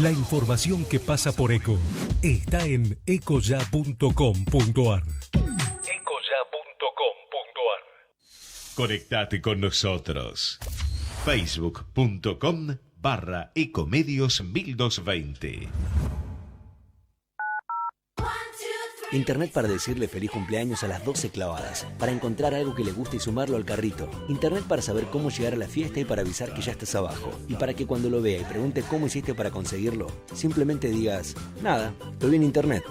La información que pasa por ECO está en ecoya.com.ar. Conectate con nosotros. Facebook.com/Ecomedios 1220. Internet para decirle feliz cumpleaños a las 12 clavadas, para encontrar algo que le guste y sumarlo al carrito. Internet para saber cómo llegar a la fiesta y para avisar que ya estás abajo. Y para que cuando lo vea y pregunte cómo hiciste para conseguirlo, simplemente digas, nada, lo vi en Internet.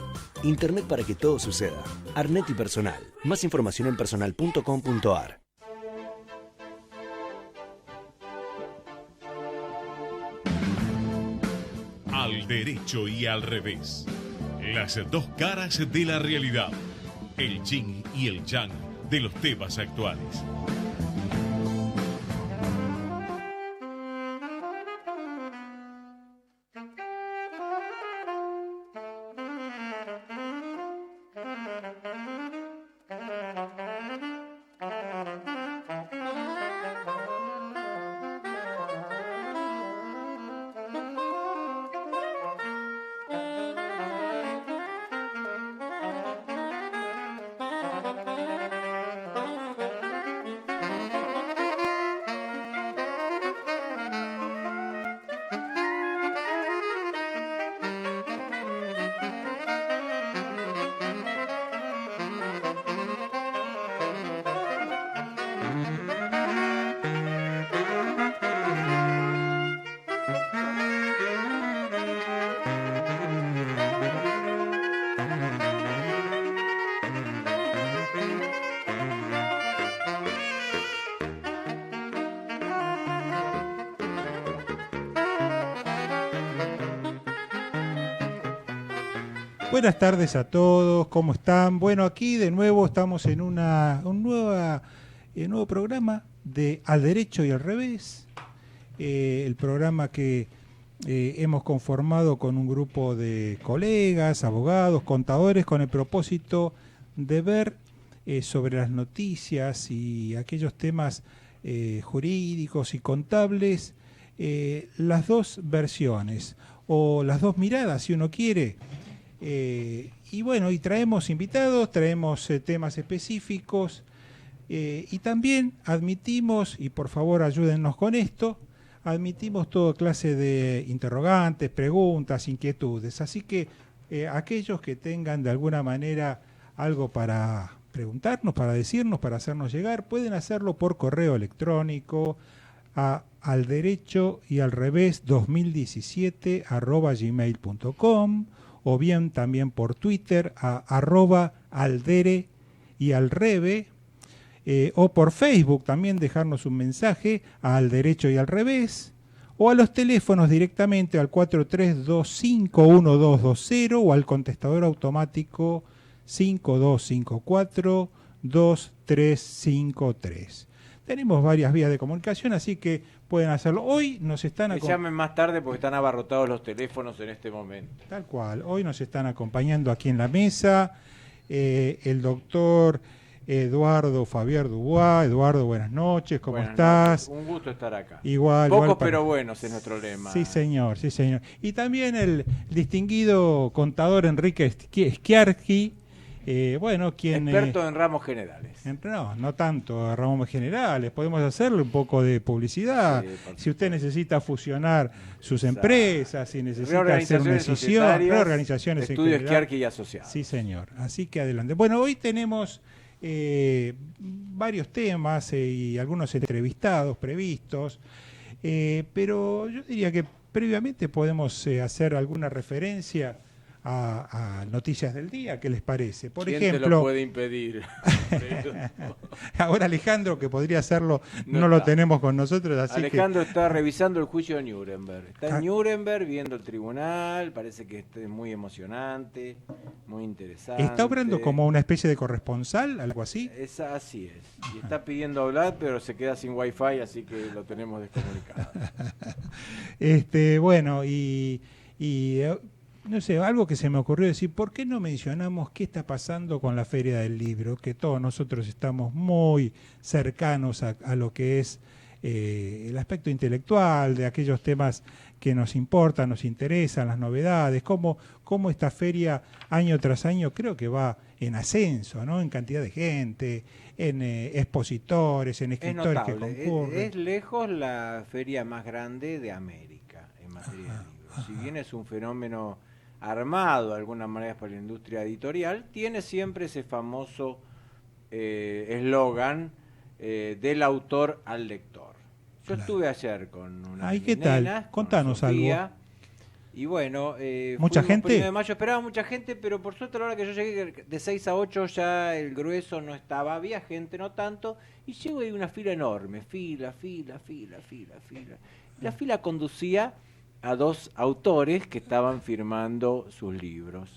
Internet para que todo suceda. Arnet y Personal. Más información en personal.com.ar. Al derecho y al revés. Las dos caras de la realidad. El yin y el yang de los temas actuales. Buenas tardes a todos, ¿cómo están? Bueno, aquí de nuevo estamos en un nuevo programa de Al Derecho y al Revés, el programa que hemos conformado con un grupo de colegas, abogados, contadores, con el propósito de ver sobre las noticias y aquellos temas jurídicos y contables, las dos versiones o las dos miradas, si uno quiere. Y bueno, y traemos invitados, traemos temas específicos y también admitimos, y por favor ayúdennos con esto, admitimos toda clase de interrogantes, preguntas, inquietudes. Así que aquellos que tengan de alguna manera algo para preguntarnos, para decirnos, para hacernos llegar, pueden hacerlo por correo electrónico a alderechoyalrevés2017@gmail.com, o bien también por Twitter a @aldere y alreve, o por Facebook también dejarnos un mensaje a Al Derecho y al Revés, o a los teléfonos directamente al 43251220 o al contestador automático 5254-2353. Tenemos varias vías de comunicación, así que pueden hacerlo. Hoy nos están acompañando. Llamen más tarde porque están abarrotados los teléfonos en este momento. Tal cual. Hoy nos están acompañando aquí en la mesa el doctor Eduardo Fabier Dubois. Eduardo, buenas noches, ¿cómo estás? Noches. Un gusto estar acá. Igual. Pocos pero buenos es nuestro lema. Sí, señor, sí, señor. Y también el distinguido contador Enrique Schiarchi. Quien experto en ramos generales. No tanto ramos generales, podemos hacerle un poco de publicidad. Sí, si usted necesita fusionar sus empresas, si necesita hacer una decisión, reorganizaciones Estudios Schiarchi y Asociados. Sí, señor. Así que adelante. Bueno, hoy tenemos varios temas y algunos entrevistados previstos, pero yo diría que previamente podemos hacer alguna referencia a noticias del día. ¿Qué les parece? Por ¿Quién ejemplo, te lo puede impedir? Ahora Alejandro, que podría hacerlo, no lo tenemos con nosotros. Así Alejandro está revisando el juicio de Nuremberg. Está en Nuremberg viendo el tribunal, parece que es muy emocionante, muy interesante. ¿Está obrando como una especie de corresponsal, algo así? Así es. Y está pidiendo hablar, pero se queda sin wifi, así que lo tenemos descomunicado. No sé, algo que se me ocurrió decir, ¿por qué no mencionamos qué está pasando con la Feria del Libro? Que todos nosotros estamos muy cercanos a lo que es el aspecto intelectual de aquellos temas que nos importan, nos interesan, las novedades, cómo esta feria año tras año creo que va en ascenso, ¿no? En cantidad de gente, en expositores, en escritores que concurren. Es lejos la feria más grande de América en materia de libros. Si bien es un fenómeno armado de alguna manera por la industria editorial, tiene siempre ese famoso eslogan del autor al lector. Yo estuve ayer con una ¿qué tal? Contanos algo. Y bueno, ¿mucha gente? El 1 de mayo esperaba mucha gente, pero por suerte a la hora que yo llegué, de 6 a 8 ya el grueso no estaba, había gente, no tanto, y llego y hay una fila enorme, fila. La fila conducía a 2 autores que estaban firmando sus libros.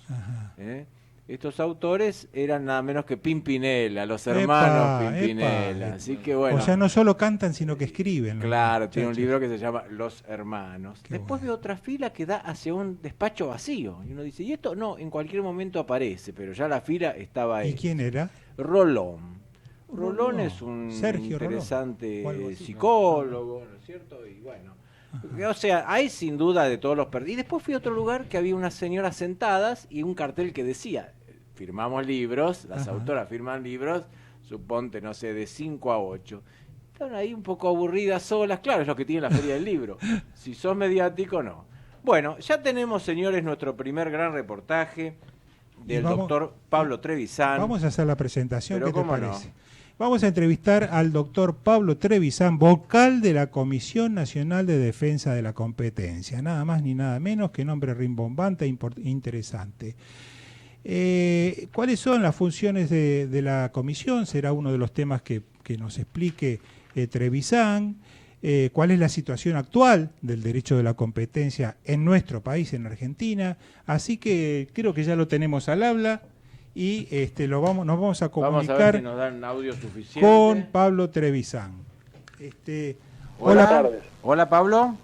Estos autores eran nada menos que Pimpinela, los hermanos Pimpinela. Así que bueno. O sea, no solo cantan, sino que escriben. Claro, tiene un libro que se llama Los Hermanos. Después veo otra fila que da hacia un despacho vacío. Y uno dice, ¿y esto? No, en cualquier momento aparece, pero ya la fila estaba ahí. ¿Y quién era? Rolón. Rolón es un Sergio interesante Rolón. psicólogo, ¿no es cierto? Y bueno. O sea, hay sin duda de todos los perdidos. Y después fui a otro lugar que había unas señoras sentadas y un cartel que decía, firmamos libros, las autoras firman libros, suponte, no sé, de 5 a 8. Estaban ahí un poco aburridas solas, claro, es lo que tiene la Feria del Libro. Si sos mediático, no. Bueno, ya tenemos, señores, nuestro primer gran reportaje del doctor Pablo Trevisan. Vamos a hacer la presentación, Pero ¿qué te cómo parece? no. Vamos a entrevistar al doctor Pablo Trevisan, vocal de la Comisión Nacional de Defensa de la Competencia. Nada más ni nada menos que nombre rimbombante e interesante. ¿Cuáles son las funciones de la comisión? Será uno de los temas que nos explique Trevisan. ¿Cuál es la situación actual del derecho de la competencia en nuestro país, en Argentina? Así que creo que ya lo tenemos al habla. Y nos vamos a comunicar, vamos a ver si nos dan audio suficiente con Pablo Trevisan. Buenas tardes. Hola, Pablo.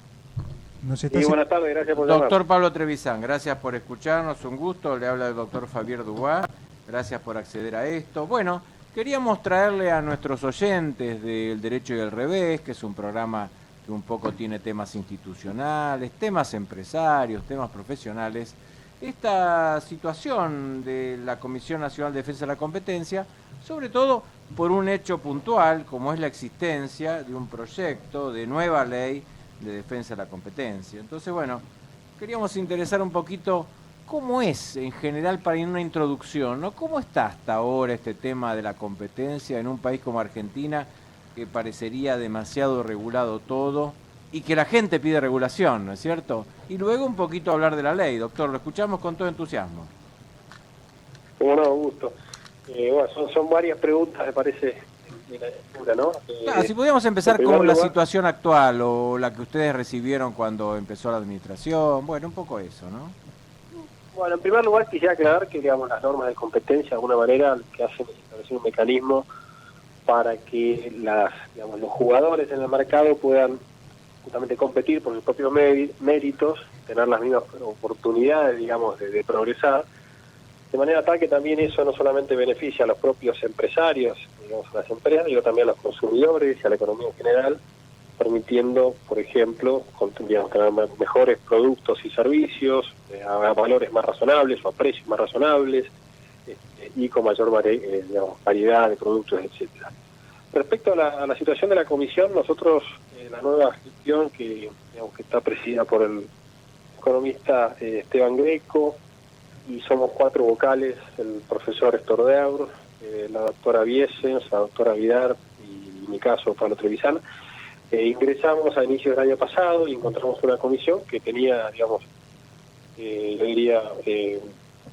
Buenas tardes, gracias por llamar. Doctor Pablo Trevisan, gracias por escucharnos, un gusto. Le habla el doctor Javier Dubois. Gracias por acceder a esto. Bueno, queríamos traerle a nuestros oyentes del Derecho y al Revés, que es un programa que un poco tiene temas institucionales, temas empresarios, temas profesionales, esta situación de la Comisión Nacional de Defensa de la Competencia, sobre todo por un hecho puntual, como es la existencia de un proyecto de nueva ley de defensa de la competencia. Entonces, bueno, queríamos interesar un poquito cómo es, en general, para ir a una introducción, ¿no? ¿Cómo está hasta ahora este tema de la competencia en un país como Argentina, que parecería demasiado regulado todo, y que la gente pide regulación, ¿no es cierto? Y luego un poquito hablar de la ley, doctor, lo escuchamos con todo entusiasmo. Bueno, gusto. Bueno, son varias preguntas, me parece, de la lectura, ¿no? Claro, si pudiéramos empezar con la situación actual o la que ustedes recibieron cuando empezó la administración, bueno, un poco eso, ¿no? Bueno, en primer lugar quisiera aclarar que, digamos, las normas de competencia de alguna manera lo que hacen es establecer un mecanismo para que los jugadores en el mercado puedan justamente competir por sus propios méritos, tener las mismas oportunidades, digamos, de progresar, de manera tal que también eso no solamente beneficia a los propios empresarios, digamos, a las empresas, sino también a los consumidores y a la economía en general, permitiendo, por ejemplo, digamos, tener mejores productos y servicios, a valores más razonables o a precios más razonables, y con mayor variedad de productos, etcétera. Respecto a la situación de la comisión, nosotros, la nueva gestión que está presidida por el economista Esteban Greco, y somos 4 vocales, el profesor Héctor Deur, la doctora Viesens, la doctora Vidar y en mi caso Pablo Trevisan, ingresamos a inicios del año pasado y encontramos una comisión que tenía, digamos, yo diría,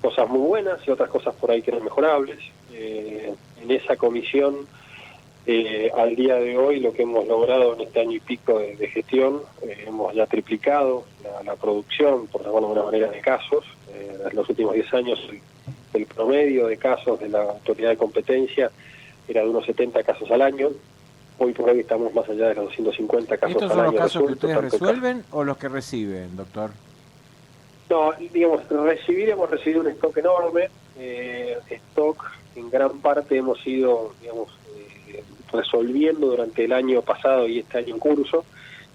cosas muy buenas y otras cosas por ahí que eran mejorables. En esa comisión, al día de hoy, lo que hemos logrado en este año y pico de gestión, hemos ya triplicado la producción, por llamarlo de alguna manera, de casos. En los últimos 10 años el promedio de casos de la autoridad de competencia era de unos 70 casos al año. Hoy por hoy estamos más allá de los 250 casos al año. ¿Estos son los casos que ustedes resuelven o los que reciben, doctor? No, digamos, hemos recibido un stock enorme, stock en gran parte hemos ido, digamos, resolviendo durante el año pasado y este año en curso,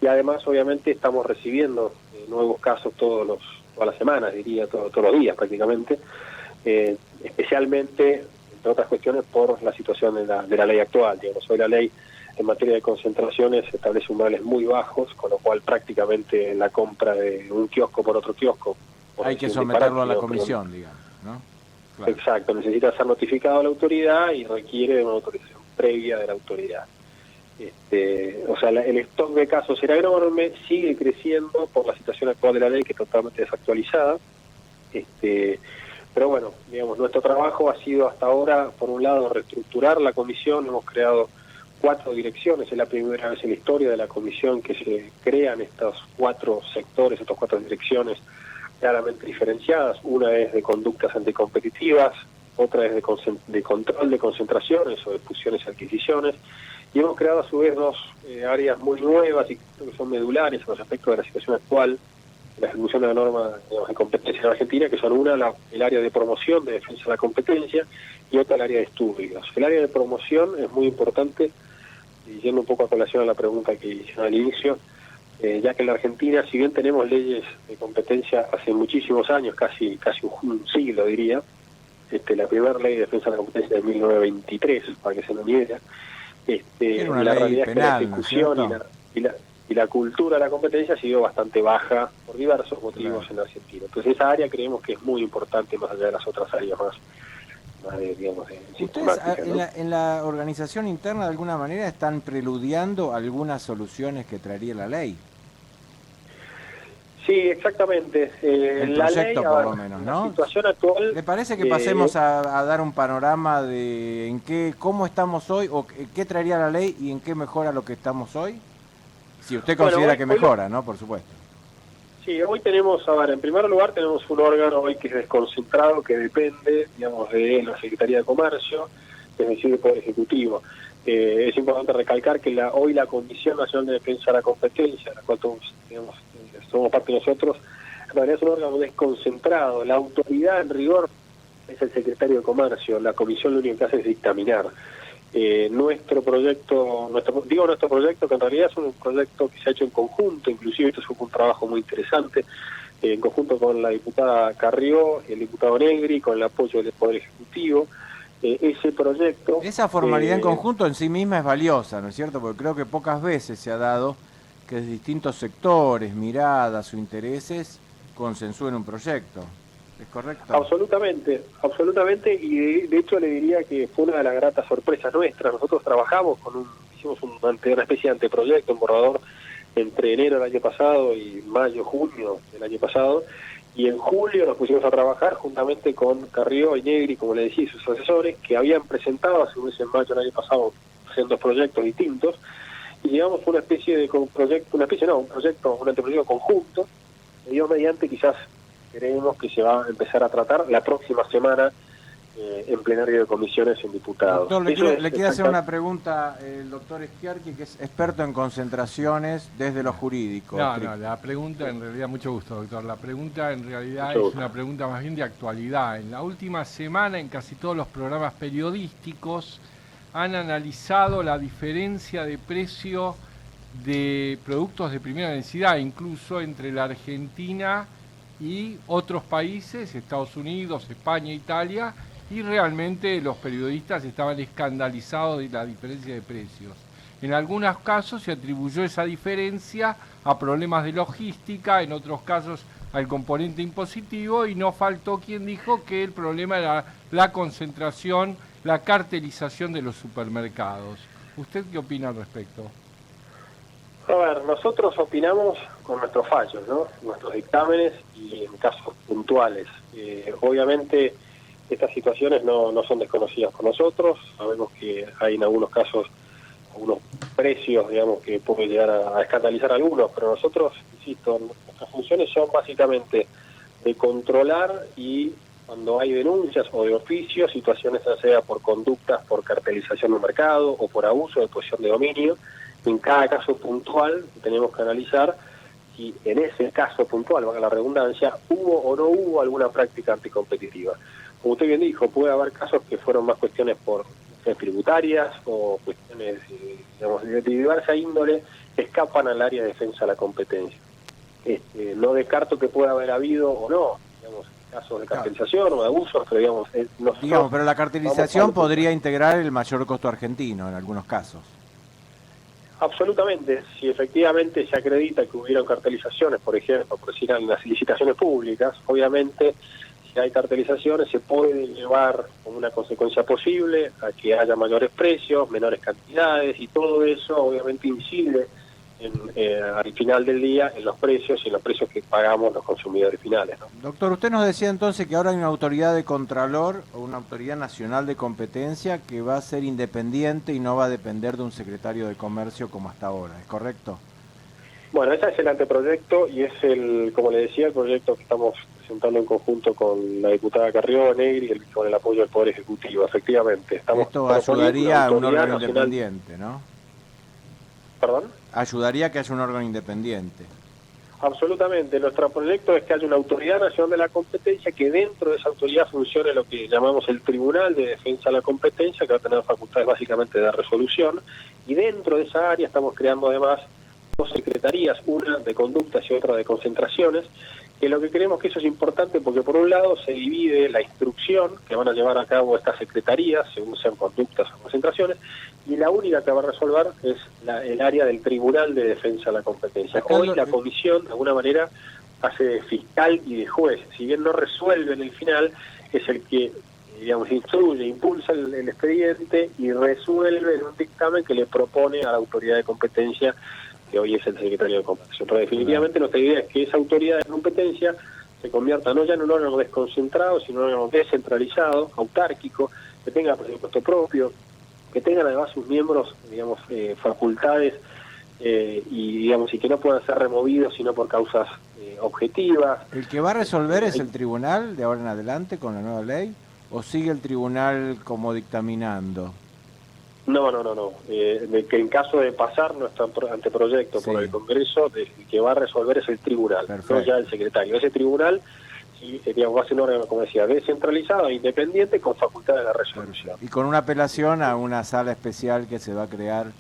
y además obviamente estamos recibiendo nuevos casos todas las semanas, diría, todos los días prácticamente, especialmente, entre otras cuestiones, por la situación de la ley actual. Digamos, hoy la ley en materia de concentraciones establece umbrales muy bajos, con lo cual prácticamente la compra de un kiosco por otro kiosco... Hay que someterlo a la comisión, digamos, ¿no? Claro. Exacto, necesita ser notificado a la autoridad y requiere de una autorización previa de la autoridad. O sea, el stock de casos era enorme, sigue creciendo por la situación actual de la ley, que es totalmente desactualizada. Pero bueno, digamos, nuestro trabajo ha sido hasta ahora, por un lado, reestructurar la comisión. Hemos creado 4 direcciones, es la primera vez en la historia de la comisión que se crean estos 4 sectores, estas 4 direcciones claramente diferenciadas. Una es de conductas anticompetitivas, otra es de control de concentraciones o de fusiones y adquisiciones, y hemos creado a su vez 2 áreas muy nuevas y que son medulares a los aspectos de la situación actual de la ejecución de la norma, digamos, de competencia en Argentina, que son una, el área de promoción, de defensa de la competencia, y otra el área de estudios. El área de promoción es muy importante, y yendo un poco a colación a la pregunta que hicieron al inicio, ya que en la Argentina, si bien tenemos leyes de competencia hace muchísimos años, casi un siglo diría, la primera ley de defensa de la competencia de 1923, para que se nos idea, Era una la ley realidad penal, es que la ejecución ¿no y la cultura de la competencia ha sido bastante baja por diversos motivos en Argentina. Entonces esa área creemos que es muy importante, más allá de las otras áreas más de, digamos, de ¿Ustedes sistemática, ¿no? en la organización interna de alguna manera están preludiando algunas soluciones que traería la ley? Sí, exactamente. El la proyecto ley, por lo menos, ¿no? La situación actual... ¿Le parece que pasemos a dar un panorama de cómo estamos hoy, o qué traería la ley y en qué mejora lo que estamos hoy? Si usted considera que mejora, ¿no? Por supuesto. Sí, hoy tenemos, en primer lugar tenemos un órgano hoy que es desconcentrado, que depende, digamos, de la Secretaría de Comercio, es decir, del Poder Ejecutivo. Es importante recalcar que hoy la Comisión Nacional de Defensa de la Competencia, la cual todos, digamos, somos parte de nosotros, en realidad es un órgano desconcentrado. La autoridad, en rigor, es el Secretario de Comercio. La Comisión lo único que hace es dictaminar. Nuestro proyecto, que en realidad es un proyecto que se ha hecho en conjunto, inclusive esto fue un trabajo muy interesante, en conjunto con la diputada Carrió y el diputado Negri, con el apoyo del Poder Ejecutivo. Ese proyecto... Esa formalidad en conjunto en sí misma es valiosa, ¿no es cierto? Porque creo que pocas veces se ha dado que distintos sectores, miradas o intereses consensúen un proyecto. ¿Es correcto? Absolutamente, y de hecho le diría que fue una de las gratas sorpresas nuestras. Nosotros trabajamos hicimos una especie de anteproyecto, un borrador, entre enero del año pasado y junio del año pasado, y en julio nos pusimos a trabajar juntamente con Carrió y Negri, como le decía, y sus asesores, que habían presentado hace un mes en mayo del año pasado, haciendo proyectos distintos, y llegamos a una especie de un anteproyecto conjunto, y Dios mediante quizás creemos que se va a empezar a tratar la próxima semana en plenario de comisiones en diputados. Doctor, le quiero hacer una pregunta el doctor Schiarchi, que es experto en concentraciones desde lo jurídico. No, la pregunta en realidad, mucho gusto, doctor, la pregunta en realidad es una pregunta más bien de actualidad. En la última semana, en casi todos los programas periodísticos, han analizado la diferencia de precio de productos de primera necesidad, incluso entre la Argentina y otros países, Estados Unidos, España, Italia, y realmente los periodistas estaban escandalizados de la diferencia de precios. En algunos casos se atribuyó esa diferencia a problemas de logística, en otros casos al componente impositivo, y no faltó quien dijo que el problema era la concentración, la cartelización de los supermercados. ¿Usted qué opina al respecto? A ver, nosotros opinamos con nuestros fallos, ¿no? Nuestros dictámenes y en casos puntuales. Obviamente estas situaciones no son desconocidas por nosotros. Sabemos que hay en algunos casos algunos precios, digamos, que pueden llegar a escandalizar a algunos, pero nosotros, insisto, nuestras funciones son básicamente de controlar, y cuando hay denuncias o de oficio, situaciones ya sea por conductas, por cartelización del mercado o por abuso de posición de dominio, en cada caso puntual tenemos que analizar si en ese caso puntual, valga la redundancia, hubo o no hubo alguna práctica anticompetitiva. Como usted bien dijo, puede haber casos que fueron más cuestiones por cuestiones tributarias o cuestiones digamos, de diversa índole que escapan al área de defensa de la competencia. No descarto que pueda haber habido o no, digamos, casos de cartelización o de abusos, pero digamos, pero la cartelización podría integrar el mayor costo argentino en algunos casos. Absolutamente, si efectivamente se acredita que hubieron cartelizaciones, por ejemplo, por decir en las licitaciones públicas, obviamente si hay cartelizaciones se puede llevar como una consecuencia posible a que haya mayores precios, menores cantidades, y todo eso obviamente incide al final del día en los precios y en los precios que pagamos los consumidores finales, ¿no? Doctor, usted nos decía entonces que ahora hay una autoridad de Contralor o una autoridad nacional de competencia que va a ser independiente y no va a depender de un secretario de Comercio como hasta ahora, ¿es correcto? Bueno, ese es el anteproyecto y es como le decía, el proyecto que estamos presentando en conjunto con la diputada Carrió Negri y con el apoyo del Poder Ejecutivo, efectivamente. Esto ayudaría a un órgano nacional independiente, ¿no? ¿Perdón? Ayudaría a que haya un órgano independiente. Absolutamente. Nuestro proyecto es que haya una autoridad nacional de la competencia, que dentro de esa autoridad funcione lo que llamamos el Tribunal de Defensa de la Competencia, que va a tener facultades básicamente de resolución, y dentro de esa área estamos creando además dos secretarías, una de conductas y otra de concentraciones, que lo que creemos que eso es importante porque por un lado se divide la instrucción que van a llevar a cabo estas secretarías, según sean conductas o concentraciones, y la única que va a resolver es el área del Tribunal de Defensa de la Competencia. Hoy la comisión, de alguna manera, hace de fiscal y de juez. Si bien no resuelve en el final, es el que, digamos, instruye, impulsa el expediente y resuelve en un dictamen que le propone a la autoridad de competencia, que hoy es el secretario de Comercio. Pero definitivamente nuestra idea es que esa autoridad de competencia se convierta no ya en un órgano desconcentrado, sino en un órgano descentralizado, autárquico, que tenga presupuesto propio, que tengan además sus miembros, digamos, facultades y que no puedan ser removidos sino por causas objetivas. ¿El que va a resolver es el tribunal de ahora en adelante con la nueva ley o sigue el tribunal como dictaminando? No. Que en caso de pasar nuestro anteproyecto por el Congreso, el que va a resolver es el tribunal, no ya el secretario. Ese tribunal va a ser un órgano, como decía, descentralizado e independiente con facultades de resolución. Y con una apelación a una sala especial que se va a crear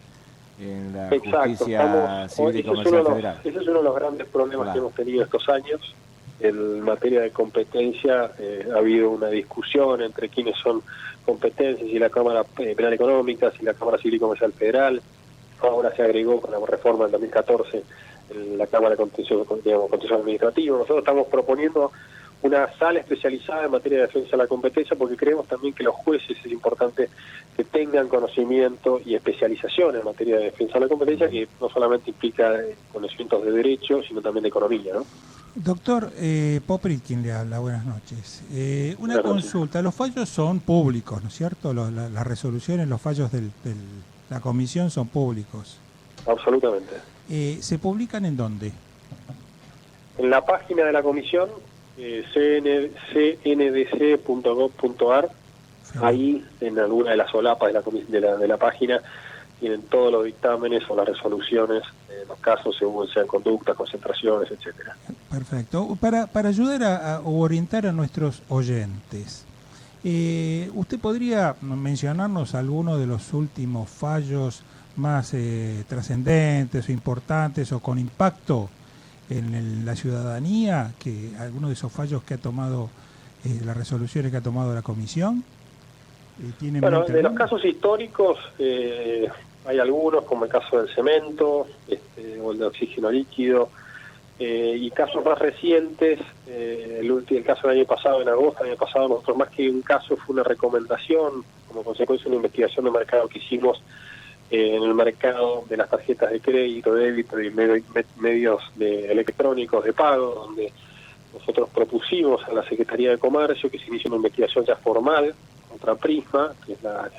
en la Justicia Civil y Comercial Federal. Ese es uno de los grandes problemas que hemos tenido estos años. En materia de competencia ha habido una discusión entre quiénes son competencias, y la Cámara Penal Económica, y la Cámara Civil y Comercial Federal. Ahora se agregó con la reforma del 2014 la Cámara de Contencioso Administrativo. Nosotros estamos proponiendo una sala especializada en materia de defensa de la competencia porque creemos también que los jueces es importante que tengan conocimiento y especialización en materia de defensa de la competencia, que no solamente implica conocimientos de derecho, sino también de economía, ¿no? Doctor Popri, quien le habla, buenas noches. Una consulta, los fallos son públicos, ¿no es cierto? Las resoluciones, los fallos de la comisión son públicos. Absolutamente. ¿Se publican en dónde? En la página de la comisión, cndc.gov.ar, ahí en alguna de las solapas de la página tienen todos los dictámenes o las resoluciones, los casos según sean conductas, concentraciones, etcétera. Perfecto. Para ayudar a orientar a nuestros oyentes, ¿usted podría mencionarnos algunos de los últimos fallos más trascendentes o importantes o con impacto en la ciudadanía, que algunos de esos fallos que ha tomado, las resoluciones que ha tomado la comisión? Bueno, de los casos históricos hay algunos, como el caso del cemento o el de oxígeno líquido, y casos más recientes, el caso del año pasado, en agosto del año pasado, nosotros más que un caso fue una recomendación, como consecuencia de una investigación de mercado que hicimos en el mercado de las tarjetas de crédito, débito y medios electrónicos de pago, donde nosotros propusimos a la Secretaría de Comercio que se inicie una investigación ya formal contra Prisma, que es la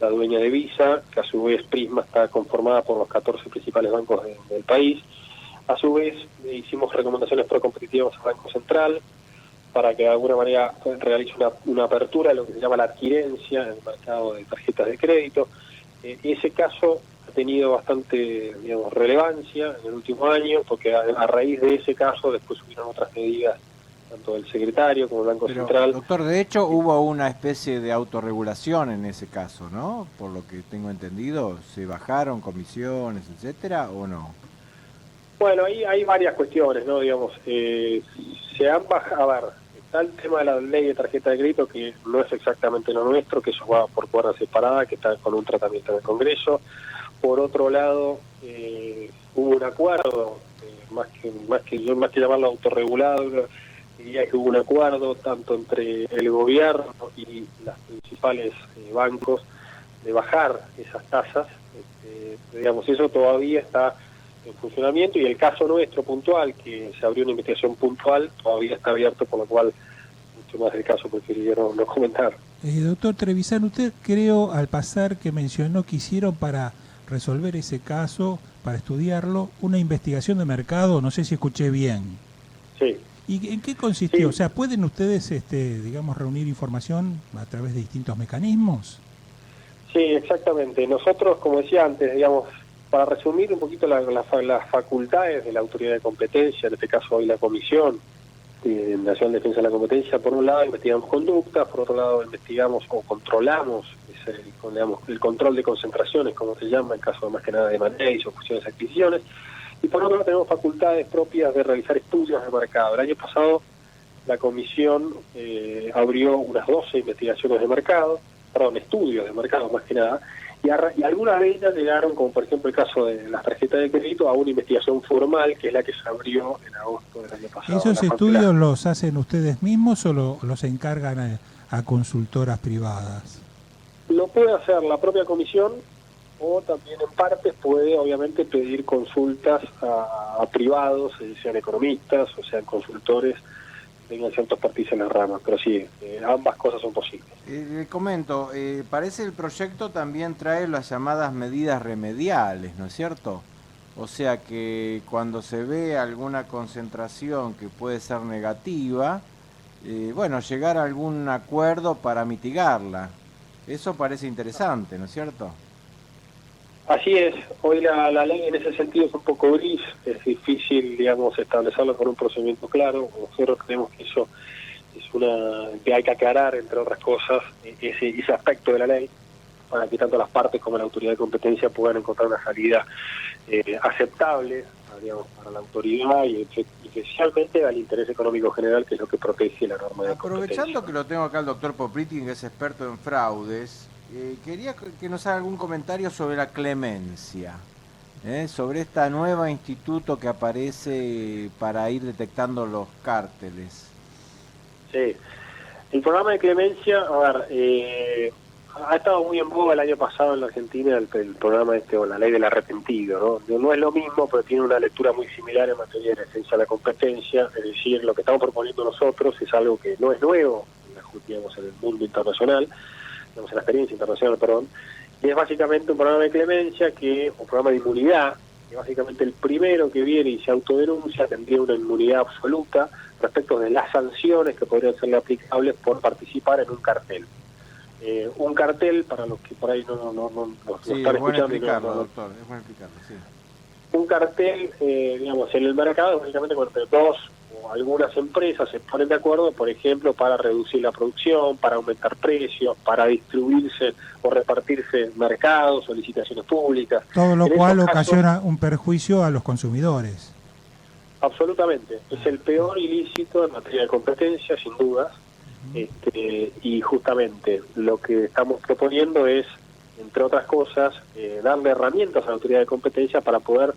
dueña de Visa, que a su vez Prisma está conformada por los 14 principales bancos del país. A su vez hicimos recomendaciones procompetitivas al Banco Central para que de alguna manera realice una apertura de lo que se llama la adquirencia en el mercado de tarjetas de crédito. Ese caso ha tenido bastante, relevancia en el último año, porque a raíz de ese caso después hubieron otras medidas tanto del secretario como del Banco Pero, Central. doctor, de hecho hubo una especie de autorregulación en ese caso, ¿no? Por lo que tengo entendido, ¿se bajaron comisiones, etcétera, o no? Bueno, ahí hay varias cuestiones, ¿no? Digamos, se han bajado, a ver, está el tema de la ley de tarjeta de crédito, que no es exactamente lo nuestro, que eso va por cuerda separada, que está con un tratamiento en el Congreso. Por otro lado, hubo un acuerdo, más que llamarlo autorregulado, diría que hubo un acuerdo tanto entre el gobierno y los principales bancos de bajar esas tasas. Digamos, eso todavía está en funcionamiento, y el caso nuestro puntual, que se abrió una investigación puntual, todavía está abierto, por lo cual mucho más del caso preferiría no comentar. Doctor Trevisan, usted creo al pasar que mencionó que hicieron para resolver ese caso, para estudiarlo, una investigación de mercado, no sé si escuché bien. Sí. ¿Y en qué consistió? Sí. O sea, ¿pueden ustedes, digamos, reunir información a través de distintos mecanismos? Sí, exactamente. Nosotros, como decía antes, digamos, para resumir un poquito las facultades de la autoridad de competencia, en este caso hoy la Comisión Nacional de Defensa de la Competencia, por un lado investigamos conductas, por otro lado investigamos o controlamos el control de concentraciones, como se llama, en caso más que nada de manejo o fusiones de adquisiciones, y por otro lado tenemos facultades propias de realizar estudios de mercado. El año pasado la Comisión abrió unas 12 investigaciones de mercado, estudios de mercado más que nada, y algunas de ellas llegaron, como por ejemplo el caso de las tarjetas de crédito, a una investigación formal, que es la que se abrió en agosto del año pasado. ¿Esos estudios los hacen ustedes mismos o los encargan a consultoras privadas? Lo puede hacer la propia comisión, o también en parte puede obviamente pedir consultas a privados, sean economistas o sean consultores, tengan ciertos partidos en las ramas, pero sí, ambas cosas son posibles. Le comento, parece el proyecto también trae las llamadas medidas remediales, ¿no es cierto? O sea que cuando se ve alguna concentración que puede ser negativa, llegar a algún acuerdo para mitigarla. Eso parece interesante, ¿no es cierto? Así es, hoy la ley en ese sentido es un poco gris, es difícil, digamos, establecerlo con un procedimiento claro. Nosotros creemos que eso es que hay que aclarar, entre otras cosas, ese aspecto de la ley, para que tanto las partes como la autoridad de competencia puedan encontrar una salida aceptable, digamos, para la autoridad y especialmente al interés económico general, que es lo que protege la norma de competencia. Aprovechando que lo tengo acá el doctor Popritin, que es experto en fraudes, quería que nos haga algún comentario sobre la clemencia, sobre esta nueva instituto que aparece para ir detectando los cárteles. Sí, el programa de clemencia, ha estado muy en boga el año pasado en la Argentina el programa o la ley del arrepentido, ¿no? No es lo mismo, pero tiene una lectura muy similar en materia de defensa de la competencia, es decir, lo que estamos proponiendo nosotros es algo que no es nuevo, digamos, en el mundo internacional, digamos, en la experiencia internacional, perdón, y es básicamente un programa de clemencia, un programa de inmunidad, que básicamente el primero que viene y se autodenuncia tendría una inmunidad absoluta respecto de las sanciones que podrían serle aplicables por participar en un cartel. Un cartel, para los que por ahí no están escuchando. Doctor, es bueno explicarlo, sí. Un cartel, digamos, en el mercado, básicamente cuando dos o algunas empresas se ponen de acuerdo, por ejemplo, para reducir la producción, para aumentar precios, para distribuirse o repartirse mercados o licitaciones públicas. Todo lo cual ocasiona un perjuicio a los consumidores. Absolutamente. Es el peor ilícito en materia de competencia, sin dudas. Y justamente lo que estamos proponiendo es, entre otras cosas, darle herramientas a la autoridad de competencia para poder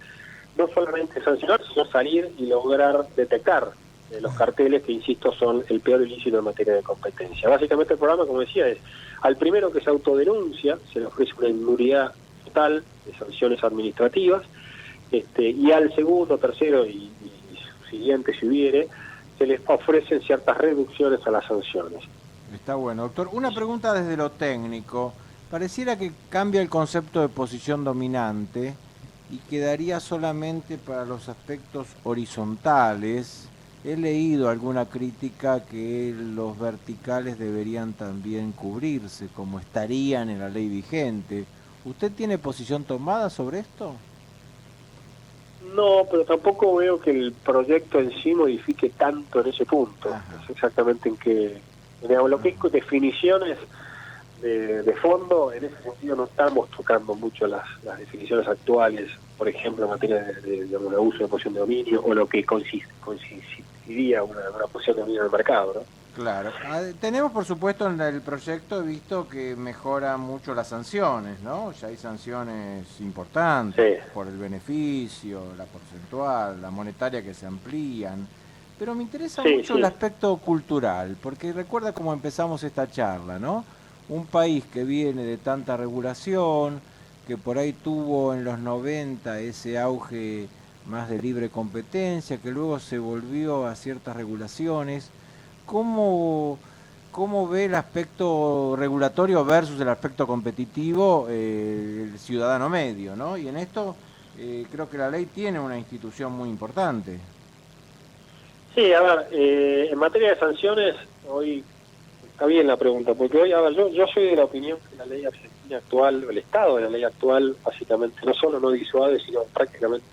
no solamente sancionar, sino salir y lograr detectar los carteles que, insisto, son el peor ilícito en materia de competencia. Básicamente el programa, como decía, es al primero que se autodenuncia, se le ofrece una inmunidad total de sanciones administrativas, y al segundo, tercero y siguiente, si hubiere, se les ofrecen ciertas reducciones a las sanciones. Está bueno, doctor. Una pregunta desde lo técnico. Pareciera que cambia el concepto de posición dominante y quedaría solamente para los aspectos horizontales. He leído alguna crítica que los verticales deberían también cubrirse, como estarían en la ley vigente. ¿Usted tiene posición tomada sobre esto? No, pero tampoco veo que el proyecto en sí modifique tanto en ese punto. No sé exactamente en qué... Digamos, lo que es definiciones de fondo, en ese sentido no estamos tocando mucho las definiciones actuales, por ejemplo, en materia de abuso de posición de dominio, o lo que consistiría una posición de dominio en el mercado, ¿no? Claro. Tenemos, por supuesto, en el proyecto, he visto que mejora mucho las sanciones, ¿no? Ya hay sanciones importantes por el beneficio, la porcentual, la monetaria que se amplían. Pero me interesa mucho el aspecto cultural, porque recuerda cómo empezamos esta charla, ¿no? Un país que viene de tanta regulación, que por ahí tuvo en los 90 ese auge más de libre competencia, que luego se volvió a ciertas regulaciones. ¿Cómo ve el aspecto regulatorio versus el aspecto competitivo el ciudadano medio, ¿no? Y en esto creo que la ley tiene una institución muy importante. Sí, a ver, en materia de sanciones, hoy está bien la pregunta, porque hoy, a ver, yo soy de la opinión que la ley argentina actual, el estado de la ley actual, básicamente, no solo no disuade, sino prácticamente,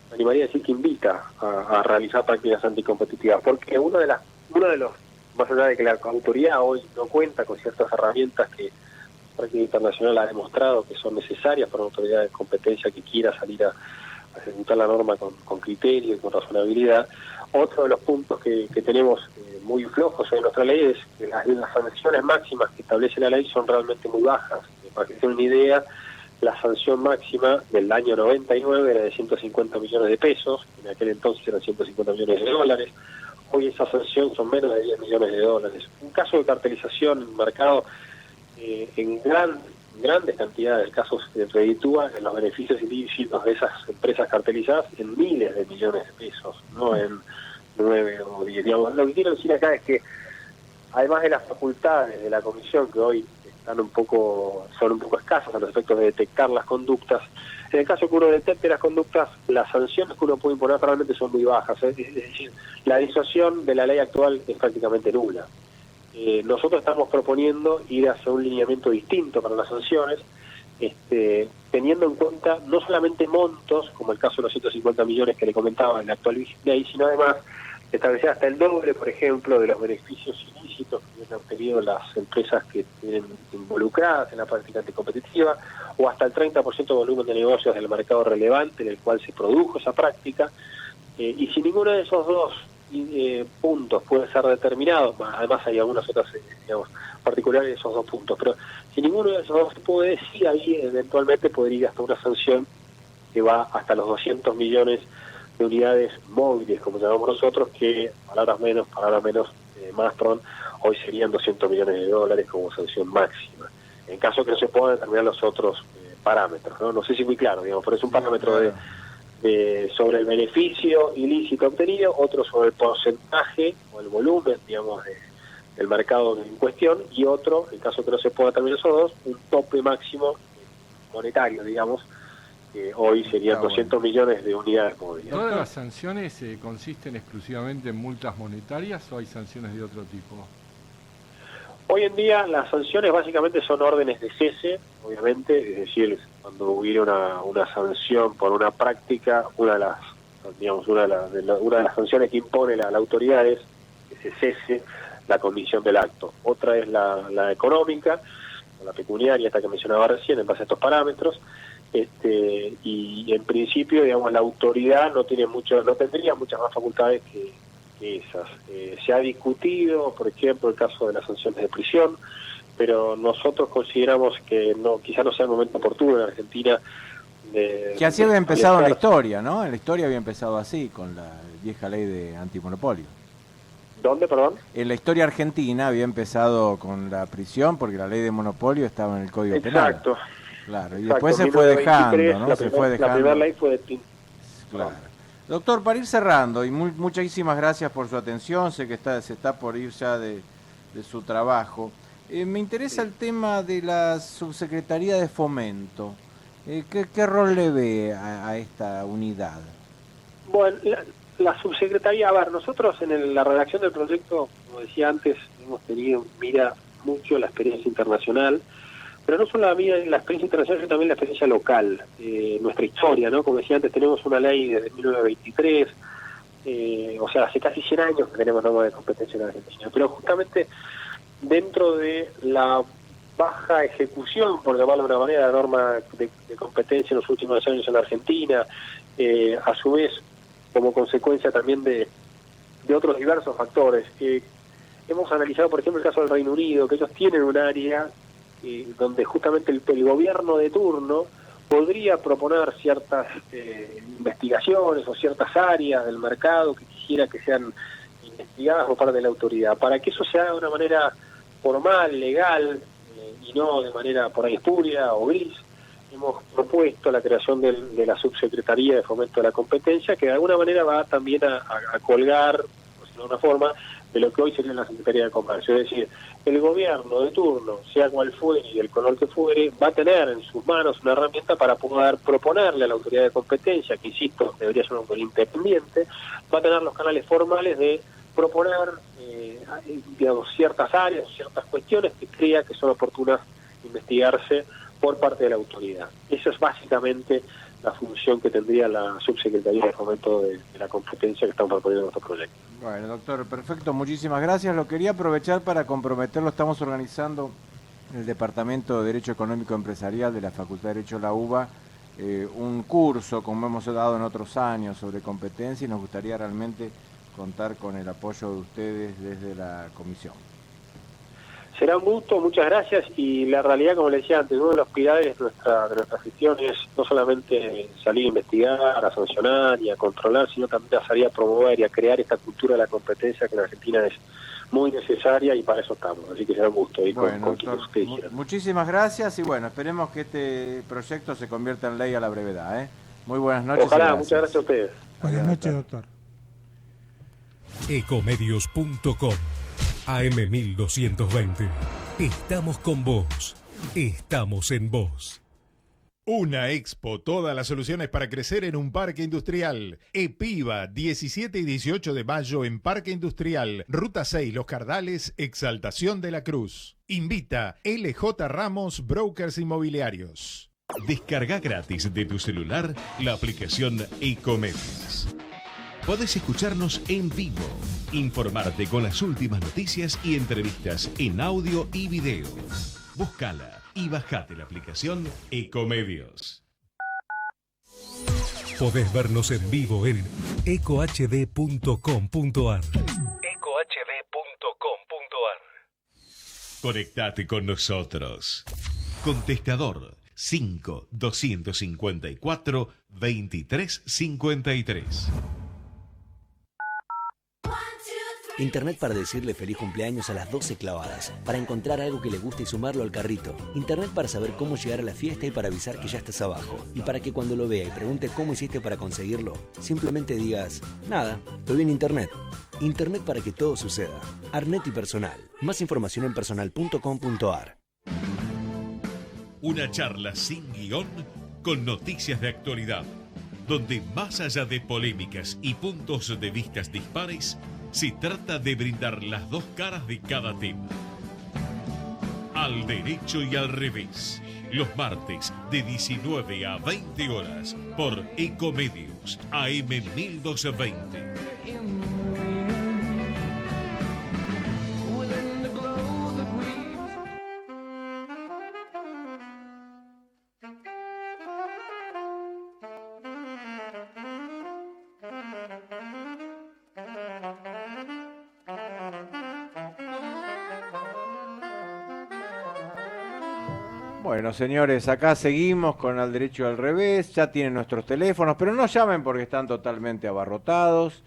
me animaría a decir que invita a realizar prácticas anticompetitivas, porque uno de los, más allá de que la autoridad hoy no cuenta con ciertas herramientas que la práctica internacional ha demostrado que son necesarias para una autoridad de competencia que quiera salir a ejecutar la norma con criterio y con razonabilidad. Otro de los puntos que tenemos muy flojos en nuestra ley es que las sanciones máximas que establece la ley son realmente muy bajas. Para que se den una idea, la sanción máxima del año 99 era de 150 millones de pesos, en aquel entonces eran 150 millones de dólares. Hoy esa sanción son menos de 10 millones de dólares. Un caso de cartelización en mercado en grandes cantidades de casos se reditúa en los beneficios ilícitos de esas empresas cartelizadas en miles de millones de pesos, no en 9 o 10. Digamos, lo que quiero decir acá es que, además de las facultades de la comisión, que hoy son un poco escasas a los efectos de detectar las conductas, en el caso que uno detecte las conductas, las sanciones que uno puede imponer realmente son muy bajas. Es decir, la disuasión de la ley actual es prácticamente nula. Nosotros estamos proponiendo ir hacia un lineamiento distinto para las sanciones, teniendo en cuenta no solamente montos, como el caso de los 150 millones que le comentaba en la actual ley, sino además establecer hasta el doble, por ejemplo, de los beneficios ilícitos que han obtenido las empresas que tienen involucradas en la práctica anticompetitiva, o hasta el 30% de volumen de negocios del mercado relevante en el cual se produjo esa práctica, y si ninguno de esos dos puntos puede ser determinado, además hay algunas otras particulares de esos dos puntos, pero si ninguno de esos dos se puede, sí ahí eventualmente podría ir hasta una sanción que va hasta los 200 millones de unidades móviles, como llamamos nosotros, que palabras menos, más, hoy serían 200 millones de dólares como sanción máxima, en caso que no se puedan determinar los otros parámetros, ¿no? No sé si muy claro, digamos, pero es un parámetro sobre el beneficio ilícito obtenido, otro sobre el porcentaje o el volumen, digamos, del mercado en cuestión, y otro, en caso que no se pueda determinar esos dos, un tope máximo monetario, digamos, que hoy serían 200 millones de unidades móviles. ¿Todas las sanciones consisten exclusivamente en multas monetarias o hay sanciones de otro tipo? Hoy en día las sanciones básicamente son órdenes de cese, obviamente, es decir, cuando hubiera una sanción por una práctica, una de las sanciones que impone la autoridad es que se cese la comisión del acto. Otra es la económica, la pecuniaria, esta que mencionaba recién, en base a estos parámetros. Y en principio, digamos, la autoridad no tendría muchas más facultades que esas. Se ha discutido, por ejemplo, el caso de las sanciones de prisión, pero nosotros consideramos que quizá no sea el momento oportuno en Argentina. Que así había empezado en la historia, ¿no? En la historia había empezado así, con la vieja ley de antimonopolio. ¿Dónde, perdón? En la historia argentina había empezado con la prisión, porque la ley de monopolio estaba en el Código Penal. Exacto. Claro, y después se fue dejando, ¿no? La primera ley fue de... Claro. Doctor, para ir cerrando, y muchísimas gracias por su atención, sé que se está por ir ya de su trabajo. Me interesa el tema de la Subsecretaría de Fomento. ¿Qué rol le ve a esta unidad? Bueno, la subsecretaría, a ver, nosotros en la redacción del proyecto, como decía antes, hemos tenido mira mucho la experiencia internacional, pero no solo la experiencia internacional, sino también la experiencia local, nuestra historia, ¿no? Como decía antes, tenemos una ley desde 1923, o sea, hace casi 100 años que tenemos normas de competencia en Argentina, pero justamente dentro de la baja ejecución, por llamarlo de una manera, la norma de competencia en los últimos años en Argentina, a su vez como consecuencia también de otros diversos factores. Hemos analizado, por ejemplo, el caso del Reino Unido, que ellos tienen un área donde justamente el gobierno de turno podría proponer ciertas investigaciones o ciertas áreas del mercado que quisiera que sean investigadas por parte de la autoridad. Para que eso se haga de una manera formal, legal, y no de manera por ahí espuria o gris, hemos propuesto la creación de la Subsecretaría de Fomento de la Competencia, que de alguna manera va también a colgar, por decirlo de una forma, de lo que hoy sería la Secretaría de Comercio. Es decir, el gobierno de turno, sea cual fuere y el color que fuere, va a tener en sus manos una herramienta para poder proponerle a la autoridad de competencia, que insisto, debería ser un autoridad independiente, va a tener los canales formales de proponer digamos, ciertas áreas, ciertas cuestiones que crea que son oportunas investigarse por parte de la autoridad. Esa es básicamente la función que tendría la Subsecretaría de Fomento de la Competencia que estamos proponiendo en nuestro proyecto. Bueno, doctor, perfecto, muchísimas gracias. Lo quería aprovechar para comprometerlo. Estamos organizando en el Departamento de Derecho Económico Empresarial de la Facultad de Derecho de la UBA un curso, como hemos dado en otros años, sobre competencia, y nos gustaría realmente contar con el apoyo de ustedes desde la comisión. Será un gusto, muchas gracias, y la realidad, como le decía antes, uno de los pilares de nuestra gestión es no solamente salir a investigar, a sancionar y a controlar, sino también a salir a promover y a crear esta cultura de la competencia que en Argentina es muy necesaria, y para eso estamos, así que será un gusto. Y bueno, con quienes ustedes quieran. Muchísimas gracias, y bueno, esperemos que este proyecto se convierta en ley a la brevedad, ¿eh? Muy buenas noches. Ojalá, muchas gracias a ustedes. Buenas noches, doctor. Ecomedios.com AM1220. Estamos con vos. Estamos en vos. Una expo, todas las soluciones para crecer en un parque industrial. EPIVA, 17 y 18 de mayo en Parque Industrial, Ruta 6, Los Cardales, Exaltación de la Cruz. Invita LJ Ramos, Brokers Inmobiliarios. Descarga gratis de tu celular la aplicación Ecomedios. Podés escucharnos en vivo, informarte con las últimas noticias y entrevistas en audio y video. Búscala y bajate la aplicación Ecomedios. Podés vernos en vivo en ecohd.com.ar. ecohd.com.ar. Conectate con nosotros. Contestador 5-254-2353. Internet para decirle feliz cumpleaños a las 12 clavadas, para encontrar algo que le guste y sumarlo al carrito. Internet para saber cómo llegar a la fiesta y para avisar que ya estás abajo. Y para que cuando lo vea y pregunte cómo hiciste para conseguirlo, simplemente digas, nada, estoy en Internet. Internet para que todo suceda. Arnet y Personal. Más información en personal.com.ar. Una charla sin guión con noticias de actualidad, donde más allá de polémicas y puntos de vistas dispares, se trata de brindar las dos caras de cada tema. Al derecho y al revés, los martes de 19 a 20 horas por Ecomedios AM 1220. Bueno, señores, acá seguimos con Al Derecho y al Revés. Ya tienen nuestros teléfonos, pero no llamen porque están totalmente abarrotados.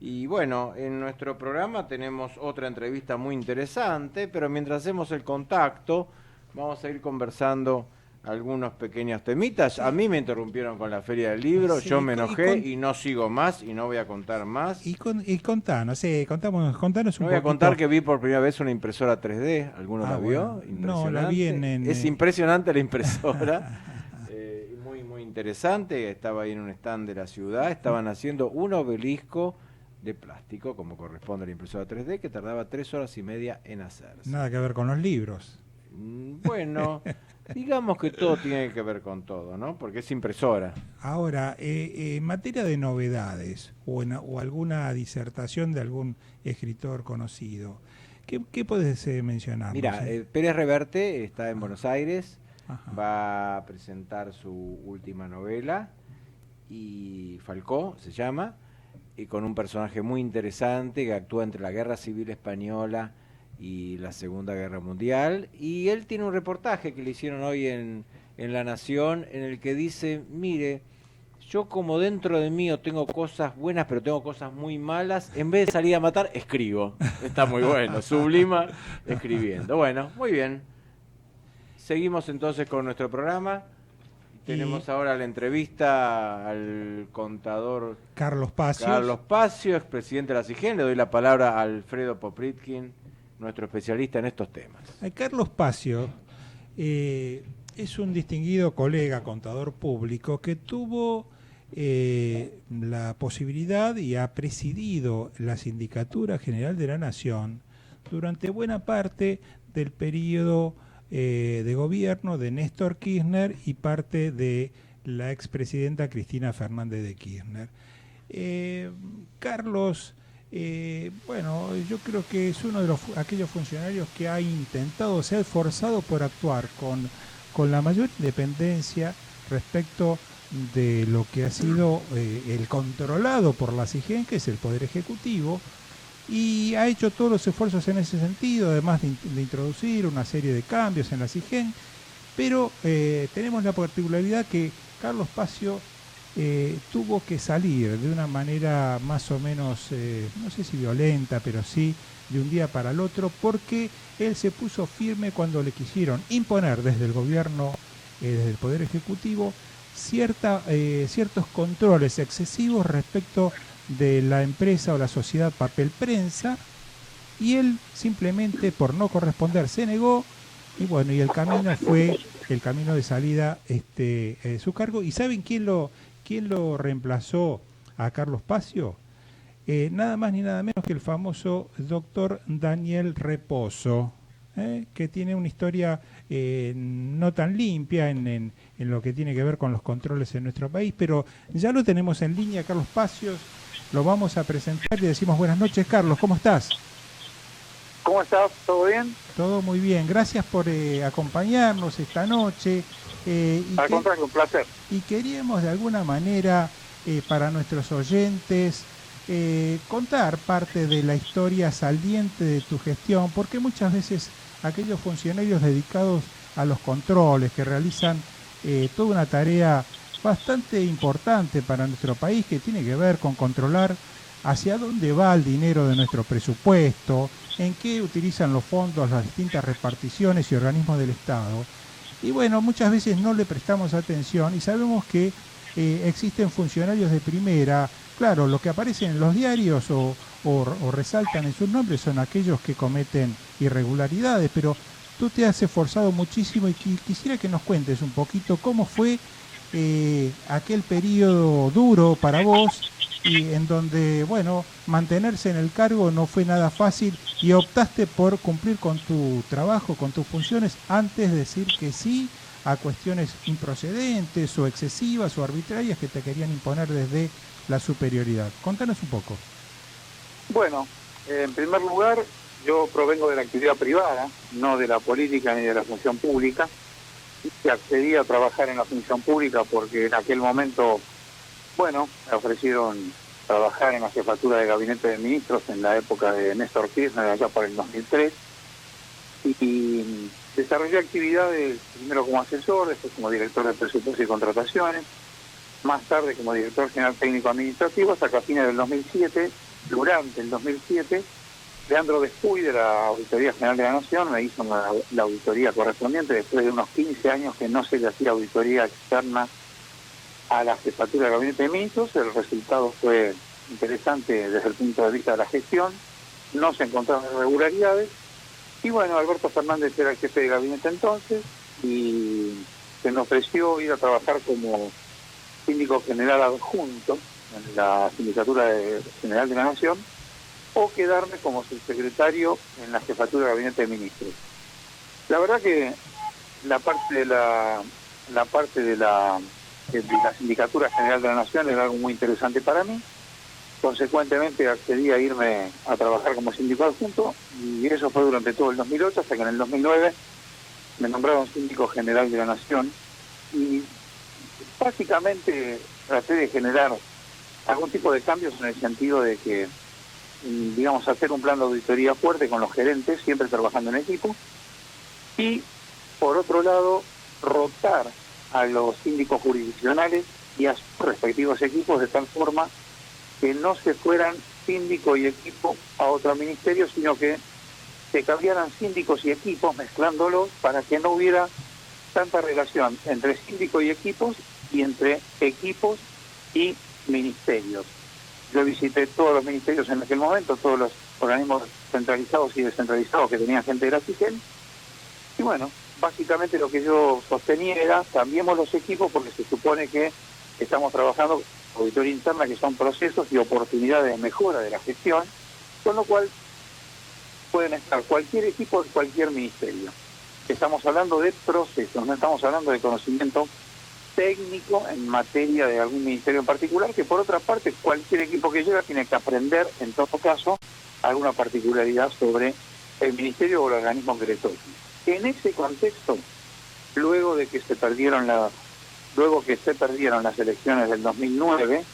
Y bueno, en nuestro programa tenemos otra entrevista muy interesante, pero mientras hacemos el contacto, vamos a ir conversando algunos pequeños temitas. A mí me interrumpieron con la Feria del Libro, sí, yo me enojé y no sigo más y no voy a contar más. Y contanos contanos un poquito. No voy a contar que vi por primera vez una impresora 3D. ¿Alguno la vio? No, la vi Es impresionante la impresora. Muy, muy interesante. Estaba ahí en un stand de la ciudad. Estaban haciendo un obelisco de plástico, como corresponde a la impresora 3D, que tardaba 3 horas y media en hacerse. Nada que ver con los libros. Bueno, Digamos que todo tiene que ver con todo, ¿no? Porque es impresora. Ahora, en materia de novedades o alguna disertación de algún escritor conocido, ¿qué puedes mencionar? Mira, Pérez Reverte está en Buenos Aires, va a presentar su última novela, y Falcó se llama, y con un personaje muy interesante que actúa entre la Guerra Civil Española y la Segunda Guerra Mundial, y él tiene un reportaje que le hicieron hoy en La Nación, en el que dice, mire, yo como dentro de mí tengo cosas buenas, pero tengo cosas muy malas, en vez de salir a matar, escribo. Está muy bueno, sublima escribiendo. Bueno, muy bien. Seguimos entonces con nuestro programa. Tenemos ahora la entrevista al contador Carlos Pacio, expresidente de la SIGEN. Le doy la palabra a Alfredo Popritkin, nuestro especialista en estos temas. Carlos Pacio es un distinguido colega contador público que tuvo la posibilidad y ha presidido la Sindicatura General de la Nación durante buena parte del periodo de gobierno de Néstor Kirchner y parte de la expresidenta Cristina Fernández de Kirchner. Carlos, bueno, yo creo que es uno de aquellos funcionarios que ha intentado, se ha esforzado por actuar con la mayor independencia respecto de lo que ha sido el controlado por la SIGEN, que es el Poder Ejecutivo, y ha hecho todos los esfuerzos en ese sentido, además de introducir una serie de cambios en la SIGEN, pero tenemos la particularidad que Carlos Pacio tuvo que salir de una manera más o menos, no sé si violenta, pero sí de un día para el otro, porque él se puso firme cuando le quisieron imponer desde el gobierno, desde el Poder Ejecutivo, ciertos controles excesivos respecto de la empresa o la sociedad Papel Prensa, y él simplemente por no corresponder se negó, y bueno, y el camino fue el camino de salida su cargo. ¿Y saben quién lo reemplazó a Carlos Pacio? Nada más ni nada menos que el famoso doctor Daniel Reposo, que tiene una historia no tan limpia en lo que tiene que ver con los controles en nuestro país, pero ya lo tenemos en línea, Carlos Pacios. Lo vamos a presentar y decimos buenas noches, Carlos, ¿cómo estás? ¿Cómo estás? ¿Todo bien? Todo muy bien, gracias por acompañarnos esta noche. Al contrario, un placer. Y queríamos de alguna manera, para nuestros oyentes, contar parte de la historia saliente de tu gestión, porque muchas veces aquellos funcionarios dedicados a los controles, que realizan toda una tarea bastante importante para nuestro país, que tiene que ver con controlar hacia dónde va el dinero de nuestro presupuesto, en qué utilizan los fondos, las distintas reparticiones y organismos del Estado. Y bueno, muchas veces no le prestamos atención y sabemos que existen funcionarios de primera. Claro, lo que aparecen en los diarios o resaltan en sus nombres son aquellos que cometen irregularidades, pero tú te has esforzado muchísimo y quisiera que nos cuentes un poquito cómo fue aquel periodo duro para vos, y en donde, bueno, mantenerse en el cargo no fue nada fácil y optaste por cumplir con tu trabajo, con tus funciones, antes de decir que sí a cuestiones improcedentes o excesivas o arbitrarias que te querían imponer desde la superioridad. Contanos un poco. Bueno, en primer lugar, yo provengo de la actividad privada, no de la política ni de la función pública. Y accedí a trabajar en la función pública porque en aquel momento, bueno, me ofrecieron trabajar en la jefatura de gabinete de ministros en la época de Néstor Kirchner, allá por el 2003, y desarrollé actividades primero como asesor, después como director de presupuestos y contrataciones, más tarde como director general técnico administrativo, hasta que a fines del 2007, durante el 2007, Leandro Despuy, de la Auditoría General de la Nación, me hizo la auditoría correspondiente después de unos 15 años que no se le hacía auditoría externa a la jefatura de gabinete de ministros. El resultado fue interesante desde el punto de vista de la gestión, no se encontraron irregularidades, y bueno, Alberto Fernández era el jefe de gabinete entonces, y se me ofreció ir a trabajar como síndico general adjunto en la Sindicatura General de la Nación, o quedarme como subsecretario en la jefatura de gabinete de ministros. La verdad que la parte de la Sindicatura General de la Nación era algo muy interesante para mí. Consecuentemente accedí a irme a trabajar como síndico adjunto, y eso fue durante todo el 2008, hasta que en el 2009 me nombraron síndico general de la Nación, y básicamente traté de generar algún tipo de cambios en el sentido de que, digamos, hacer un plan de auditoría fuerte con los gerentes, siempre trabajando en equipo, y por otro lado rotar a los síndicos jurisdiccionales y a sus respectivos equipos de tal forma que no se fueran síndico y equipo a otro ministerio, sino que se cambiaran síndicos y equipos mezclándolos para que no hubiera tanta relación entre síndico y equipos y entre equipos y ministerios. Yo visité todos los ministerios en aquel momento, todos los organismos centralizados y descentralizados que tenían gente de la CIGEN, y bueno, básicamente lo que yo sostenía era cambiemos los equipos porque se supone que estamos trabajando auditoría interna, que son procesos y oportunidades de mejora de la gestión, con lo cual pueden estar cualquier equipo en cualquier ministerio. Estamos hablando de procesos, no estamos hablando de conocimiento técnico en materia de algún ministerio en particular, que por otra parte cualquier equipo que llega tiene que aprender, en todo caso, alguna particularidad sobre el ministerio o el organismo que le toque. En ese contexto, luego que se perdieron las elecciones del 2009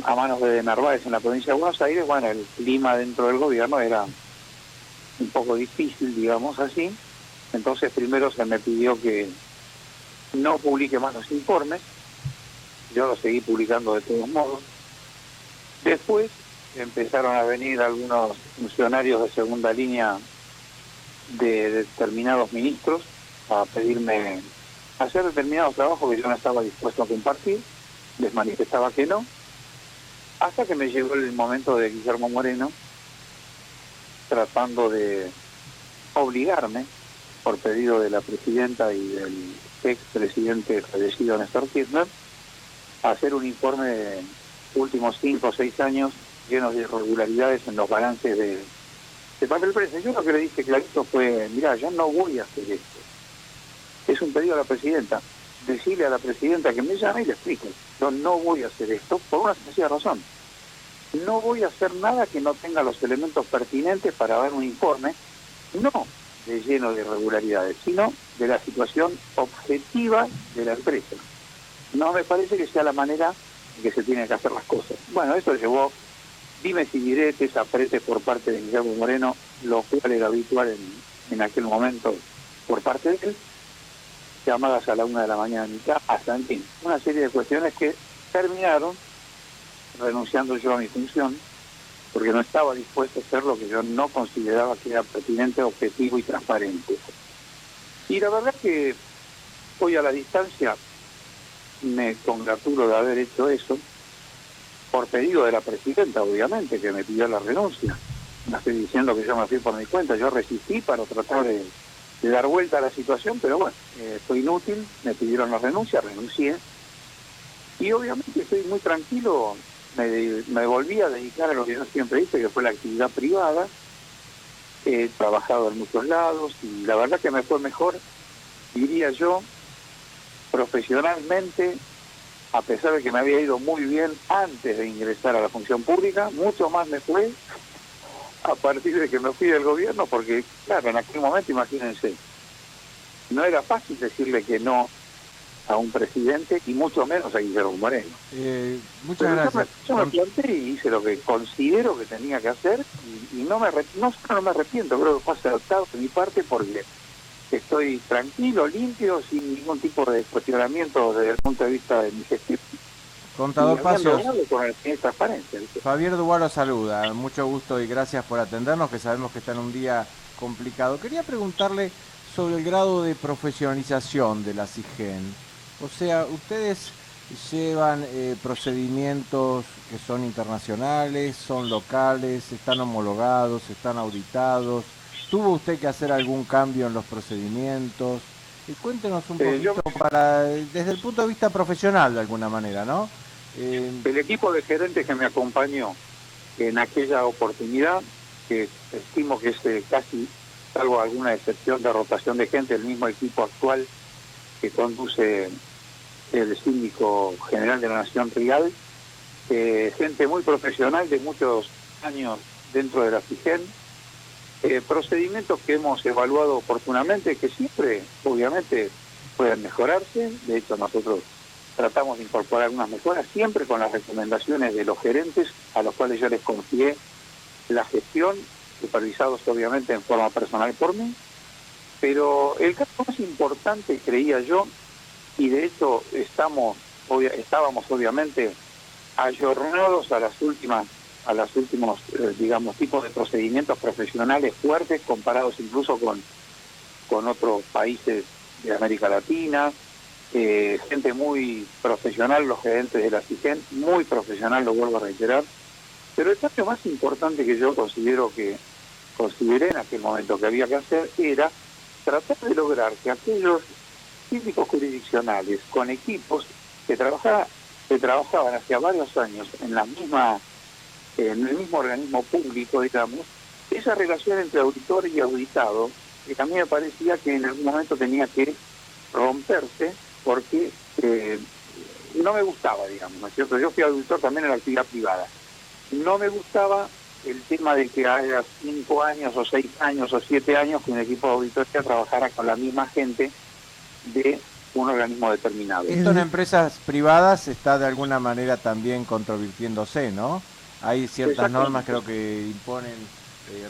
a manos de Narváez en la provincia de Buenos Aires, bueno, el clima dentro del gobierno era un poco difícil, digamos así. Entonces primero se me pidió que no publique más los informes, yo los seguí publicando de todos modos. Después empezaron a venir algunos funcionarios de segunda línea de determinados ministros a pedirme hacer determinados trabajos que yo no estaba dispuesto a compartir, les manifestaba que no, hasta que me llegó el momento de Guillermo Moreno, tratando de obligarme, por pedido de la presidenta y del expresidente fallecido Néstor Kirchner, a hacer un informe de últimos 5 o 6 años llenos de irregularidades en los balances de papel prensa. Yo lo que le dije clarito fue, mirá, yo no voy a hacer esto. Es un pedido a la presidenta. Decirle a la presidenta que me llame y le explico. Yo no voy a hacer esto por una sencilla razón. No voy a hacer nada que no tenga los elementos pertinentes para dar un informe, no de lleno de irregularidades, sino de la situación objetiva de la empresa. No me parece que sea la manera en que se tienen que hacer las cosas. Bueno, eso llevó dimes y diretes, apretes por parte de Guillermo Moreno, lo cual era habitual en aquel momento por parte de él, llamadas a la 1 de la mañana en mi casa, hasta en fin, una serie de cuestiones que terminaron renunciando yo a mi función, porque no estaba dispuesto a hacer lo que yo no consideraba que era pertinente, objetivo y transparente. Y la verdad que hoy a la distancia me congratulo de haber hecho eso, por pedido de la presidenta, obviamente, que me pidió la renuncia. No estoy diciendo que yo me fui por mi cuenta, yo resistí para tratar de dar vuelta a la situación, pero bueno, fue inútil, me pidieron la renuncia, renuncié, y obviamente estoy muy tranquilo, me volví a dedicar a lo que yo siempre hice, que fue la actividad privada. He trabajado en muchos lados, y la verdad que me fue mejor, diría yo, profesionalmente, a pesar de que me había ido muy bien antes de ingresar a la función pública, mucho más me fue a partir de que me fui del gobierno, porque claro, en aquel momento, imagínense, no era fácil decirle que no a un presidente, y mucho menos a Guillermo Moreno. Muchas gracias. Yo me planté y hice lo que considero que tenía que hacer, y no me arrepiento, creo que fue acertado de mi parte, porque estoy tranquilo, limpio, sin ningún tipo de cuestionamiento desde el punto de vista de mi gestión. Contador Pacios, con transparencia. Javier Dubois lo saluda, mucho gusto y gracias por atendernos, que sabemos que está en un día complicado. Quería preguntarle sobre el grado de profesionalización de la CIGEN. O sea, ustedes llevan procedimientos que son internacionales, son locales, están homologados, están auditados. ¿Tuvo usted que hacer algún cambio en los procedimientos? Y cuéntenos un poquito desde el punto de vista profesional, de alguna manera, ¿no? El equipo de gerentes que me acompañó en aquella oportunidad, que estimo que es casi salvo alguna excepción de rotación de gente, el mismo equipo actual que conduce el síndico general de la Nación Rial, gente muy profesional de muchos años dentro de la FIGEN, procedimientos que hemos evaluado oportunamente, que siempre, obviamente, pueden mejorarse. De hecho, nosotros tratamos de incorporar algunas mejoras, siempre con las recomendaciones de los gerentes, a los cuales yo les confié la gestión, supervisados obviamente en forma personal por mí. Pero el caso más importante, creía yo, y de hecho estábamos obviamente ayornados a los últimos, digamos, tipos de procedimientos profesionales fuertes, comparados incluso con otros países de América Latina, gente muy profesional, los gerentes de la FIGEN, muy profesional, lo vuelvo a reiterar. Pero el cambio más importante que yo consideré en aquel momento que había que hacer era tratar de lograr que aquellos síndicos jurisdiccionales con equipos que trabajaban hacía varios años en el mismo organismo público, digamos, esa relación entre auditor y auditado, que a mí me parecía que en algún momento tenía que romperse, porque no me gustaba, digamos, ¿no es cierto? Yo fui auditor también en la actividad privada. No me gustaba el tema de que haya 5 años o 6 años o 7 años que un equipo de auditoría trabajara con la misma gente de un organismo determinado. Esto en empresas privadas está de alguna manera también controvirtiéndose, ¿no? Hay ciertas normas, creo que imponen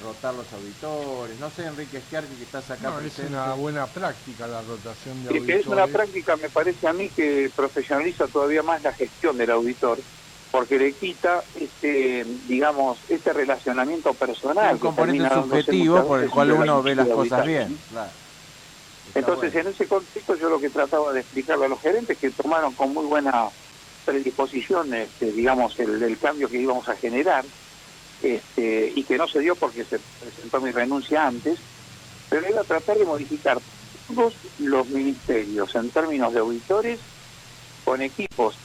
rotar los auditores. No sé, Enrique Schiarchi, que estás acá presente. Es una buena práctica la rotación de auditores. Que es una práctica, me parece a mí, que profesionaliza todavía más la gestión del auditor, porque le quita este relacionamiento personal. Un componente subjetivo por el cual uno ve las cosas bien. Claro. Entonces, en ese contexto, yo lo que trataba de explicarle a los gerentes, que tomaron con muy buena predisposición, el cambio que íbamos a generar, y que no se dio porque se presentó mi renuncia antes, pero era tratar de modificar todos los ministerios en términos de auditores con equipos,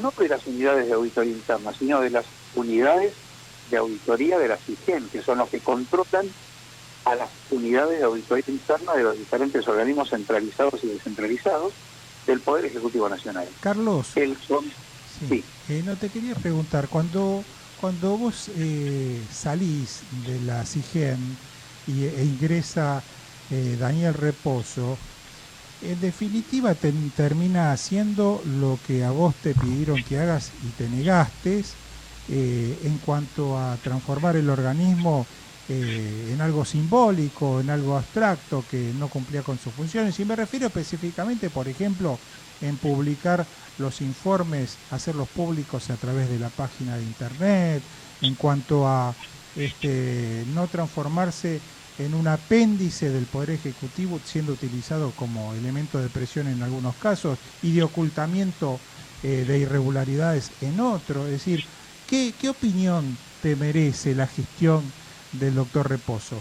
no de las unidades de auditoría interna, sino de las unidades de auditoría de la FIGEN, que son los que controlan a las unidades de auditoría interna de los diferentes organismos centralizados y descentralizados del Poder Ejecutivo Nacional. Carlos, sí. No te quería preguntar, cuando vos salís de la CIGEN e ingresa Daniel Reposo, en definitiva termina haciendo lo que a vos te pidieron que hagas y te negaste en cuanto a transformar el organismo en algo simbólico, en algo abstracto que no cumplía con sus funciones. Y me refiero específicamente, por ejemplo, en publicar los informes, hacerlos públicos a través de la página de internet, en cuanto a no transformarse en un apéndice del Poder Ejecutivo, siendo utilizado como elemento de presión en algunos casos y de ocultamiento de irregularidades en otros. Es decir, ¿qué opinión te merece la gestión del doctor Reposo?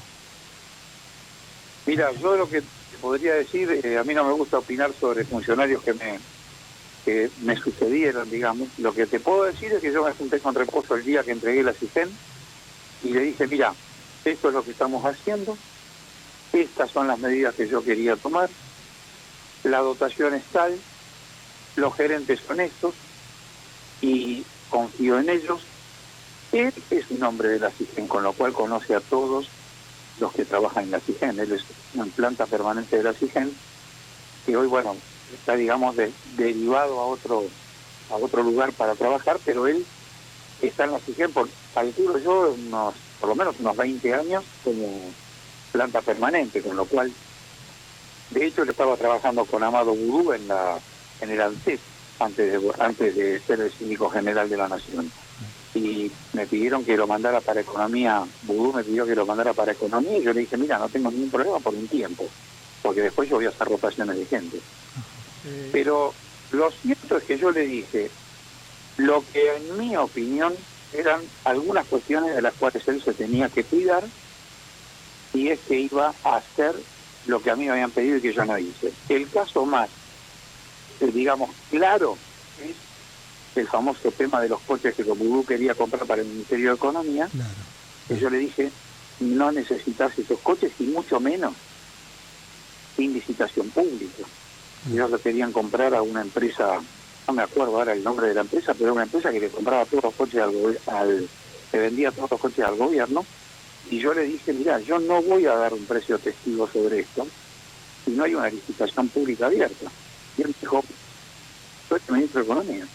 Mira, yo lo que te podría decir, a mí no me gusta opinar sobre funcionarios que me sucedieron, digamos. Lo que te puedo decir es que yo me junté con Reposo el día que entregué la CIGEN y le dije, mira, esto es lo que estamos haciendo, estas son las medidas que yo quería tomar, la dotación es tal, los gerentes son estos y confío en ellos. Él es un hombre de la CIGEN, con lo cual conoce a todos los que trabajan en la CIGEN. Él es una planta permanente de la CIGEN, que hoy, bueno, está, digamos, derivado a otro lugar para trabajar, pero él está en la CIGEN, calculo yo, por lo menos unos 20 años como planta permanente, con lo cual, de hecho, él estaba trabajando con Amado Vudú en el ANSES, antes de ser el síndico general de la Nación. Y me pidieron que lo mandara para Economía, Vudú me pidió que lo mandara para Economía, y yo le dije, mira, no tengo ningún problema por un tiempo, porque después yo voy a hacer rotaciones de gente. Pero lo cierto es que yo le dije lo que en mi opinión eran algunas cuestiones de las cuales él se tenía que cuidar, y es que iba a hacer lo que a mí me habían pedido y que yo no hice. El caso más, digamos, claro, es el famoso tema de los coches que Vudú quería comprar para el Ministerio de Economía, claro. Que yo le dije, no necesitas esos coches y mucho menos sin licitación pública. Ellos lo querían comprar a una empresa, no me acuerdo ahora el nombre de la empresa, pero era una empresa que le compraba todos los coches que vendía todos los coches al gobierno, y yo le dije, mira, yo no voy a dar un precio testigo sobre esto si no hay una licitación pública abierta. Y él dijo, soy el ministro de Economía.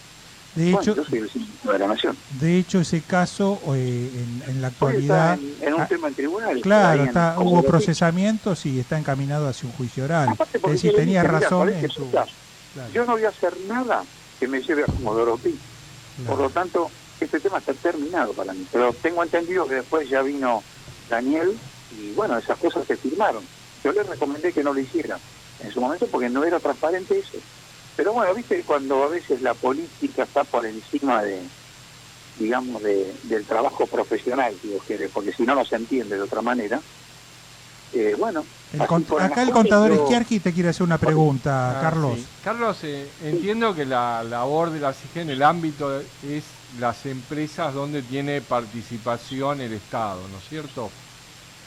Yo soy el síndico de la Nación. De hecho, ese caso en la actualidad está en un tema en tribunal. Claro, hubo procesamientos y está encaminado hacia un juicio oral. Es decir, tenía razón en su... Claro. Yo no voy a hacer nada que me lleve a Comodoro Pi. Por lo tanto, este tema está terminado para mí. Pero tengo entendido que después ya vino Daniel y bueno, esas cosas se firmaron. Yo le recomendé que no lo hiciera en su momento porque no era transparente eso. Pero bueno, viste, cuando a veces la política está por encima de, digamos, del trabajo profesional, si vos querés, porque si no, no se entiende de otra manera. Bueno. Acá el contador Schiarchi te quiere hacer una pregunta, Carlos. Sí. Carlos, entiendo que la labor de la SIGEN, el ámbito es las empresas donde tiene participación el Estado, ¿no es cierto?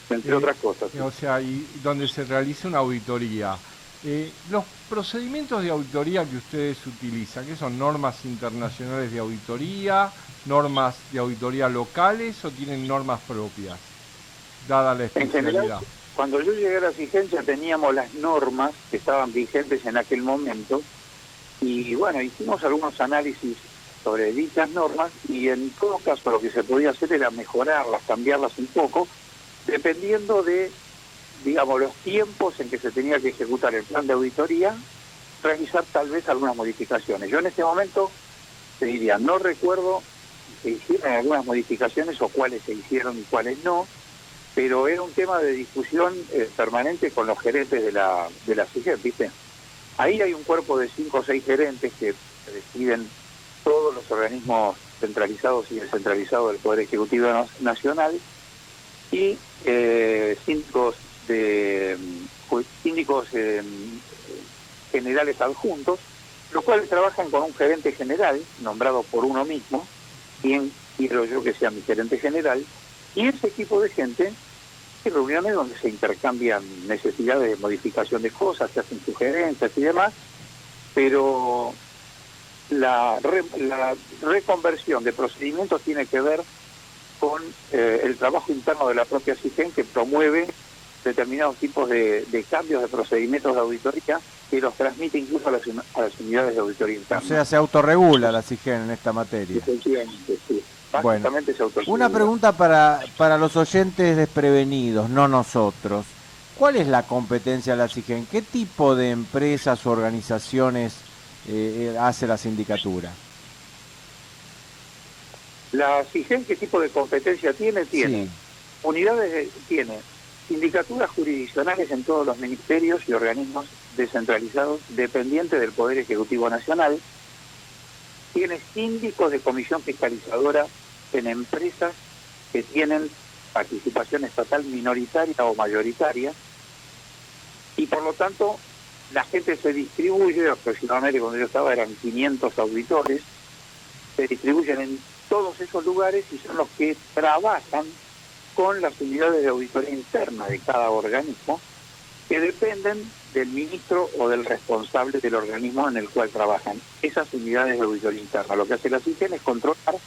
Entre otras cosas. Sí. O sea, y donde se realiza una auditoría. Los procedimientos de auditoría que ustedes utilizan, ¿qué son? ¿Normas internacionales de auditoría, normas de auditoría locales o tienen normas propias, dada la especialidad? En general, cuando yo llegué a la SIGEN ya teníamos las normas que estaban vigentes en aquel momento y bueno, hicimos algunos análisis sobre dichas normas y en todo caso lo que se podía hacer era mejorarlas, cambiarlas un poco, dependiendo de, digamos, los tiempos en que se tenía que ejecutar el plan de auditoría, realizar tal vez algunas modificaciones. Yo en este momento te diría, no recuerdo si se hicieron algunas modificaciones o cuáles se hicieron y cuáles no, pero era un tema de discusión permanente con los gerentes de la SIGEN, ¿viste? Ahí hay un cuerpo de 5 o 6 gerentes que deciden todos los organismos centralizados y descentralizados del Poder Ejecutivo Nacional y síndicos generales adjuntos, los cuales trabajan con un gerente general nombrado por uno mismo, quien quiero yo que sea mi gerente general, y ese equipo de gente hay reuniones donde se intercambian necesidades de modificación de cosas, se hacen sugerencias y demás, pero la reconversión de procedimientos tiene que ver con el trabajo interno de la propia SIGEN, que promueve determinados tipos de cambios de procedimientos de auditoría que los transmite incluso a las unidades de auditoría interna. O sea, se autorregula la SIGEN en esta materia. Efectivamente, sí. Bueno, se autorregula. una pregunta para los oyentes desprevenidos, no nosotros. ¿Cuál es la competencia de la SIGEN? ¿Qué tipo de empresas o organizaciones hace la sindicatura? La SIGEN, ¿qué tipo de competencia tiene? Tiene unidades, tiene sindicaturas jurisdiccionales en todos los ministerios y organismos descentralizados dependientes del Poder Ejecutivo Nacional, tiene síndicos de comisión fiscalizadora en empresas que tienen participación estatal minoritaria o mayoritaria, y por lo tanto la gente se distribuye, aproximadamente cuando yo estaba eran 500 auditores, se distribuyen en todos esos lugares y son los que trabajan con las unidades de auditoría interna de cada organismo, que dependen del ministro o del responsable del organismo en el cual trabajan esas unidades de auditoría interna. Lo que hace la SIGEN es controlar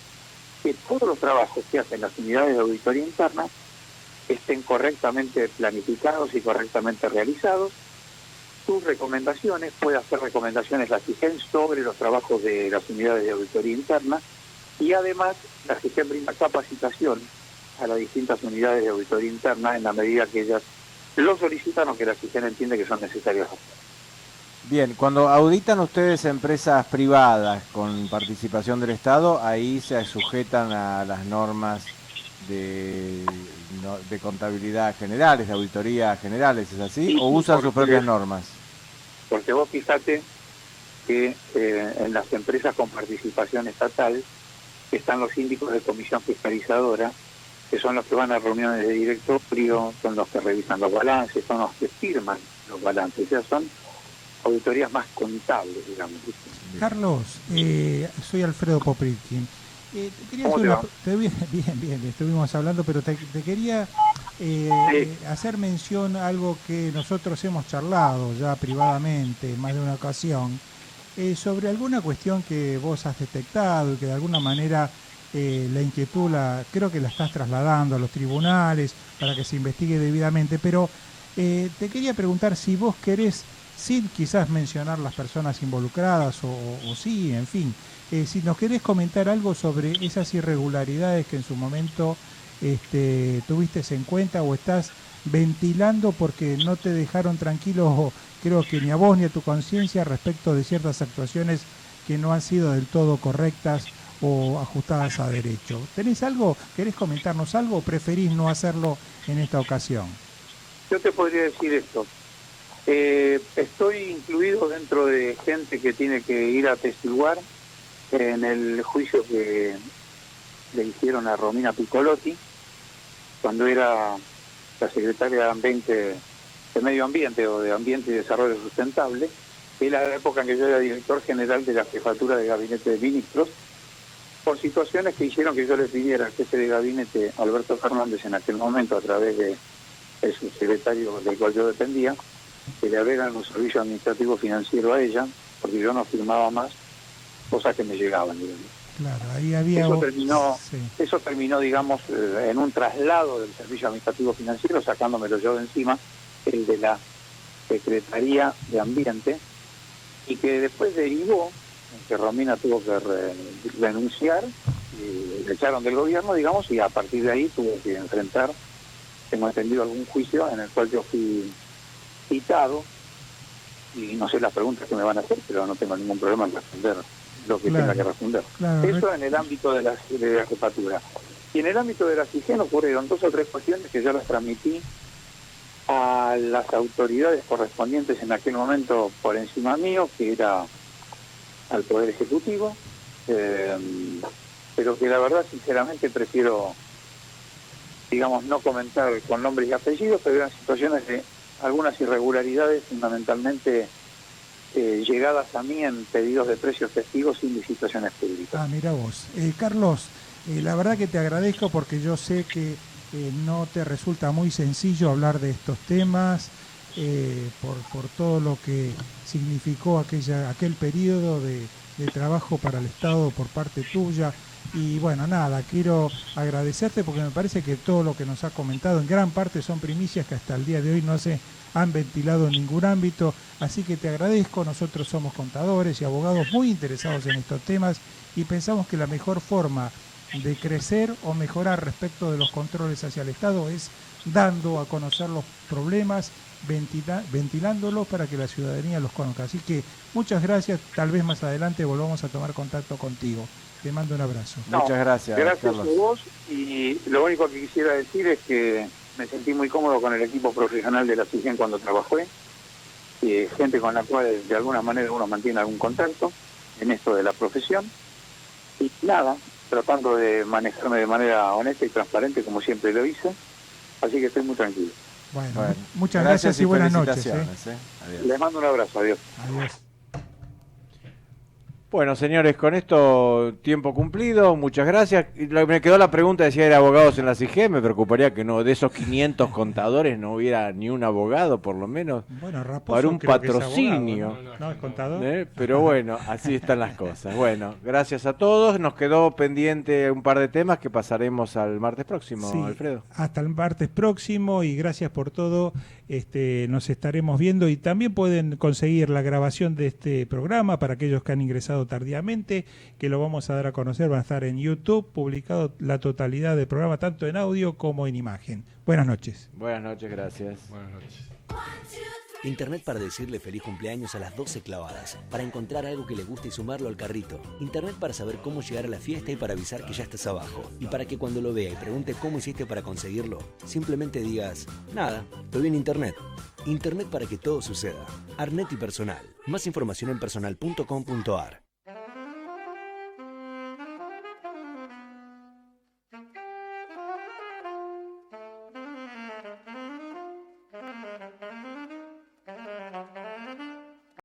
que todos los trabajos que hacen las unidades de auditoría interna estén correctamente planificados y correctamente realizados. Sus recomendaciones, puede hacer recomendaciones la SIGEN sobre los trabajos de las unidades de auditoría interna, y además la SIGEN brinda capacitación a las distintas unidades de auditoría interna en la medida que ellas lo solicitan o que la SIGEN entiende que son necesarias hacer. Bien, cuando auditan ustedes empresas privadas con participación del Estado, ahí se sujetan a las normas de contabilidad generales, de auditoría generales, ¿es así? ¿O usan sus propias normas? Porque vos fíjate que en las empresas con participación estatal están los síndicos de comisión fiscalizadora, que son los que van a reuniones de directorio, son los que revisan los balances, son los que firman los balances, o sea, son auditorías más contables, digamos. Carlos, soy Alfredo Popritkin. Te quería hacer bien, estuvimos hablando, pero te quería hacer mención a algo que nosotros hemos charlado ya privadamente en más de una ocasión, sobre alguna cuestión que vos has detectado y que de alguna manera la inquietud creo que la estás trasladando a los tribunales para que se investigue debidamente, pero te quería preguntar si vos querés, sin quizás mencionar las personas involucradas o sí, en fin, si nos querés comentar algo sobre esas irregularidades que en su momento tuviste en cuenta o estás ventilando porque no te dejaron tranquilo, creo que ni a vos ni a tu conciencia, respecto de ciertas actuaciones que no han sido del todo correctas o ajustadas a derecho. ¿Tenés algo? ¿Querés comentarnos algo o preferís no hacerlo en esta ocasión? Yo te podría decir esto. Estoy incluido dentro de gente que tiene que ir a atestiguar en el juicio que le hicieron a Romina Piccolotti cuando era la secretaria de Medio Ambiente o de Ambiente y Desarrollo Sustentable. Era la época en que yo era director general de la jefatura de gabinete de ministros, por situaciones que hicieron que yo le pidiera al jefe de gabinete, Alberto Fernández, en aquel momento, a través de el subsecretario del cual yo dependía, que le agregan un servicio administrativo financiero a ella, porque yo no firmaba más cosas que me llegaban, digamos. Claro, ahí había... Eso terminó, digamos, en un traslado del servicio administrativo financiero, sacándomelo yo de encima, el de la Secretaría de Ambiente, y que después derivó en que Romina tuvo que renunciar, y le echaron del gobierno, digamos, y a partir de ahí tuvo que enfrentar, tengo entendido, algún juicio en el cual yo fui citado, y no sé las preguntas que me van a hacer, pero no tengo ningún problema en responder lo que tenga que responder. Eso en el ámbito de la jefatura. Y en el ámbito de la CIGEN ocurrieron 2 o 3 cuestiones que yo las transmití a las autoridades correspondientes en aquel momento por encima mío, que era al Poder Ejecutivo, pero que la verdad, sinceramente, prefiero, digamos, no comentar con nombres y apellidos, pero eran situaciones de algunas irregularidades, fundamentalmente llegadas a mí en pedidos de precios festivos sin licitaciones públicas. Mira vos. Carlos, la verdad que te agradezco porque yo sé que no te resulta muy sencillo hablar de estos temas, por todo lo que significó aquel periodo de trabajo para el Estado por parte tuya. Y bueno, nada, quiero agradecerte porque me parece que todo lo que nos ha comentado en gran parte son primicias que hasta el día de hoy no se han ventilado en ningún ámbito, así que te agradezco. Nosotros somos contadores y abogados muy interesados en estos temas y pensamos que la mejor forma de crecer o mejorar respecto de los controles hacia el Estado es dando a conocer los problemas, ventilándolos para que la ciudadanía los conozca. Así que muchas gracias, tal vez más adelante volvamos a tomar contacto contigo. Te mando un abrazo. Muchas gracias. Gracias Carlos. a vos, y lo único que quisiera decir es que me sentí muy cómodo con el equipo profesional de la CIGEN cuando trabajé, gente con la cual de alguna manera uno mantiene algún contacto en esto de la profesión, y nada, tratando de manejarme de manera honesta y transparente como siempre lo hice, así que estoy muy tranquilo. Bueno, muchas gracias y buenas noches. Adiós. Les mando un abrazo, adiós. Adiós. Bueno, señores, con esto tiempo cumplido, muchas gracias. Me quedó la pregunta de si hay abogados en la CIGEN. Me preocuparía que no, de esos 500 contadores no hubiera ni un abogado, por lo menos, bueno, Raposo, para un patrocinio. ¿No es contador? Pero bueno, así están las cosas. Bueno, gracias a todos. Nos quedó pendiente un par de temas que pasaremos al martes próximo, sí, Alfredo. Hasta el martes próximo y gracias por todo. Nos estaremos viendo y también pueden conseguir la grabación de este programa para aquellos que han ingresado tardíamente, que lo vamos a dar a conocer. Va a estar en YouTube, publicado la totalidad del programa, tanto en audio como en imagen. Buenas noches. Buenas noches, gracias. Buenas noches. Internet para decirle feliz cumpleaños a las 12 clavadas, para encontrar algo que le guste y sumarlo al carrito. Internet para saber cómo llegar a la fiesta y para avisar que ya estás abajo. Y para que cuando lo vea y pregunte cómo hiciste para conseguirlo, simplemente digas, nada, lo vi en Internet. Internet para que todo suceda. Arnet y Personal. Más información en personal.com.ar.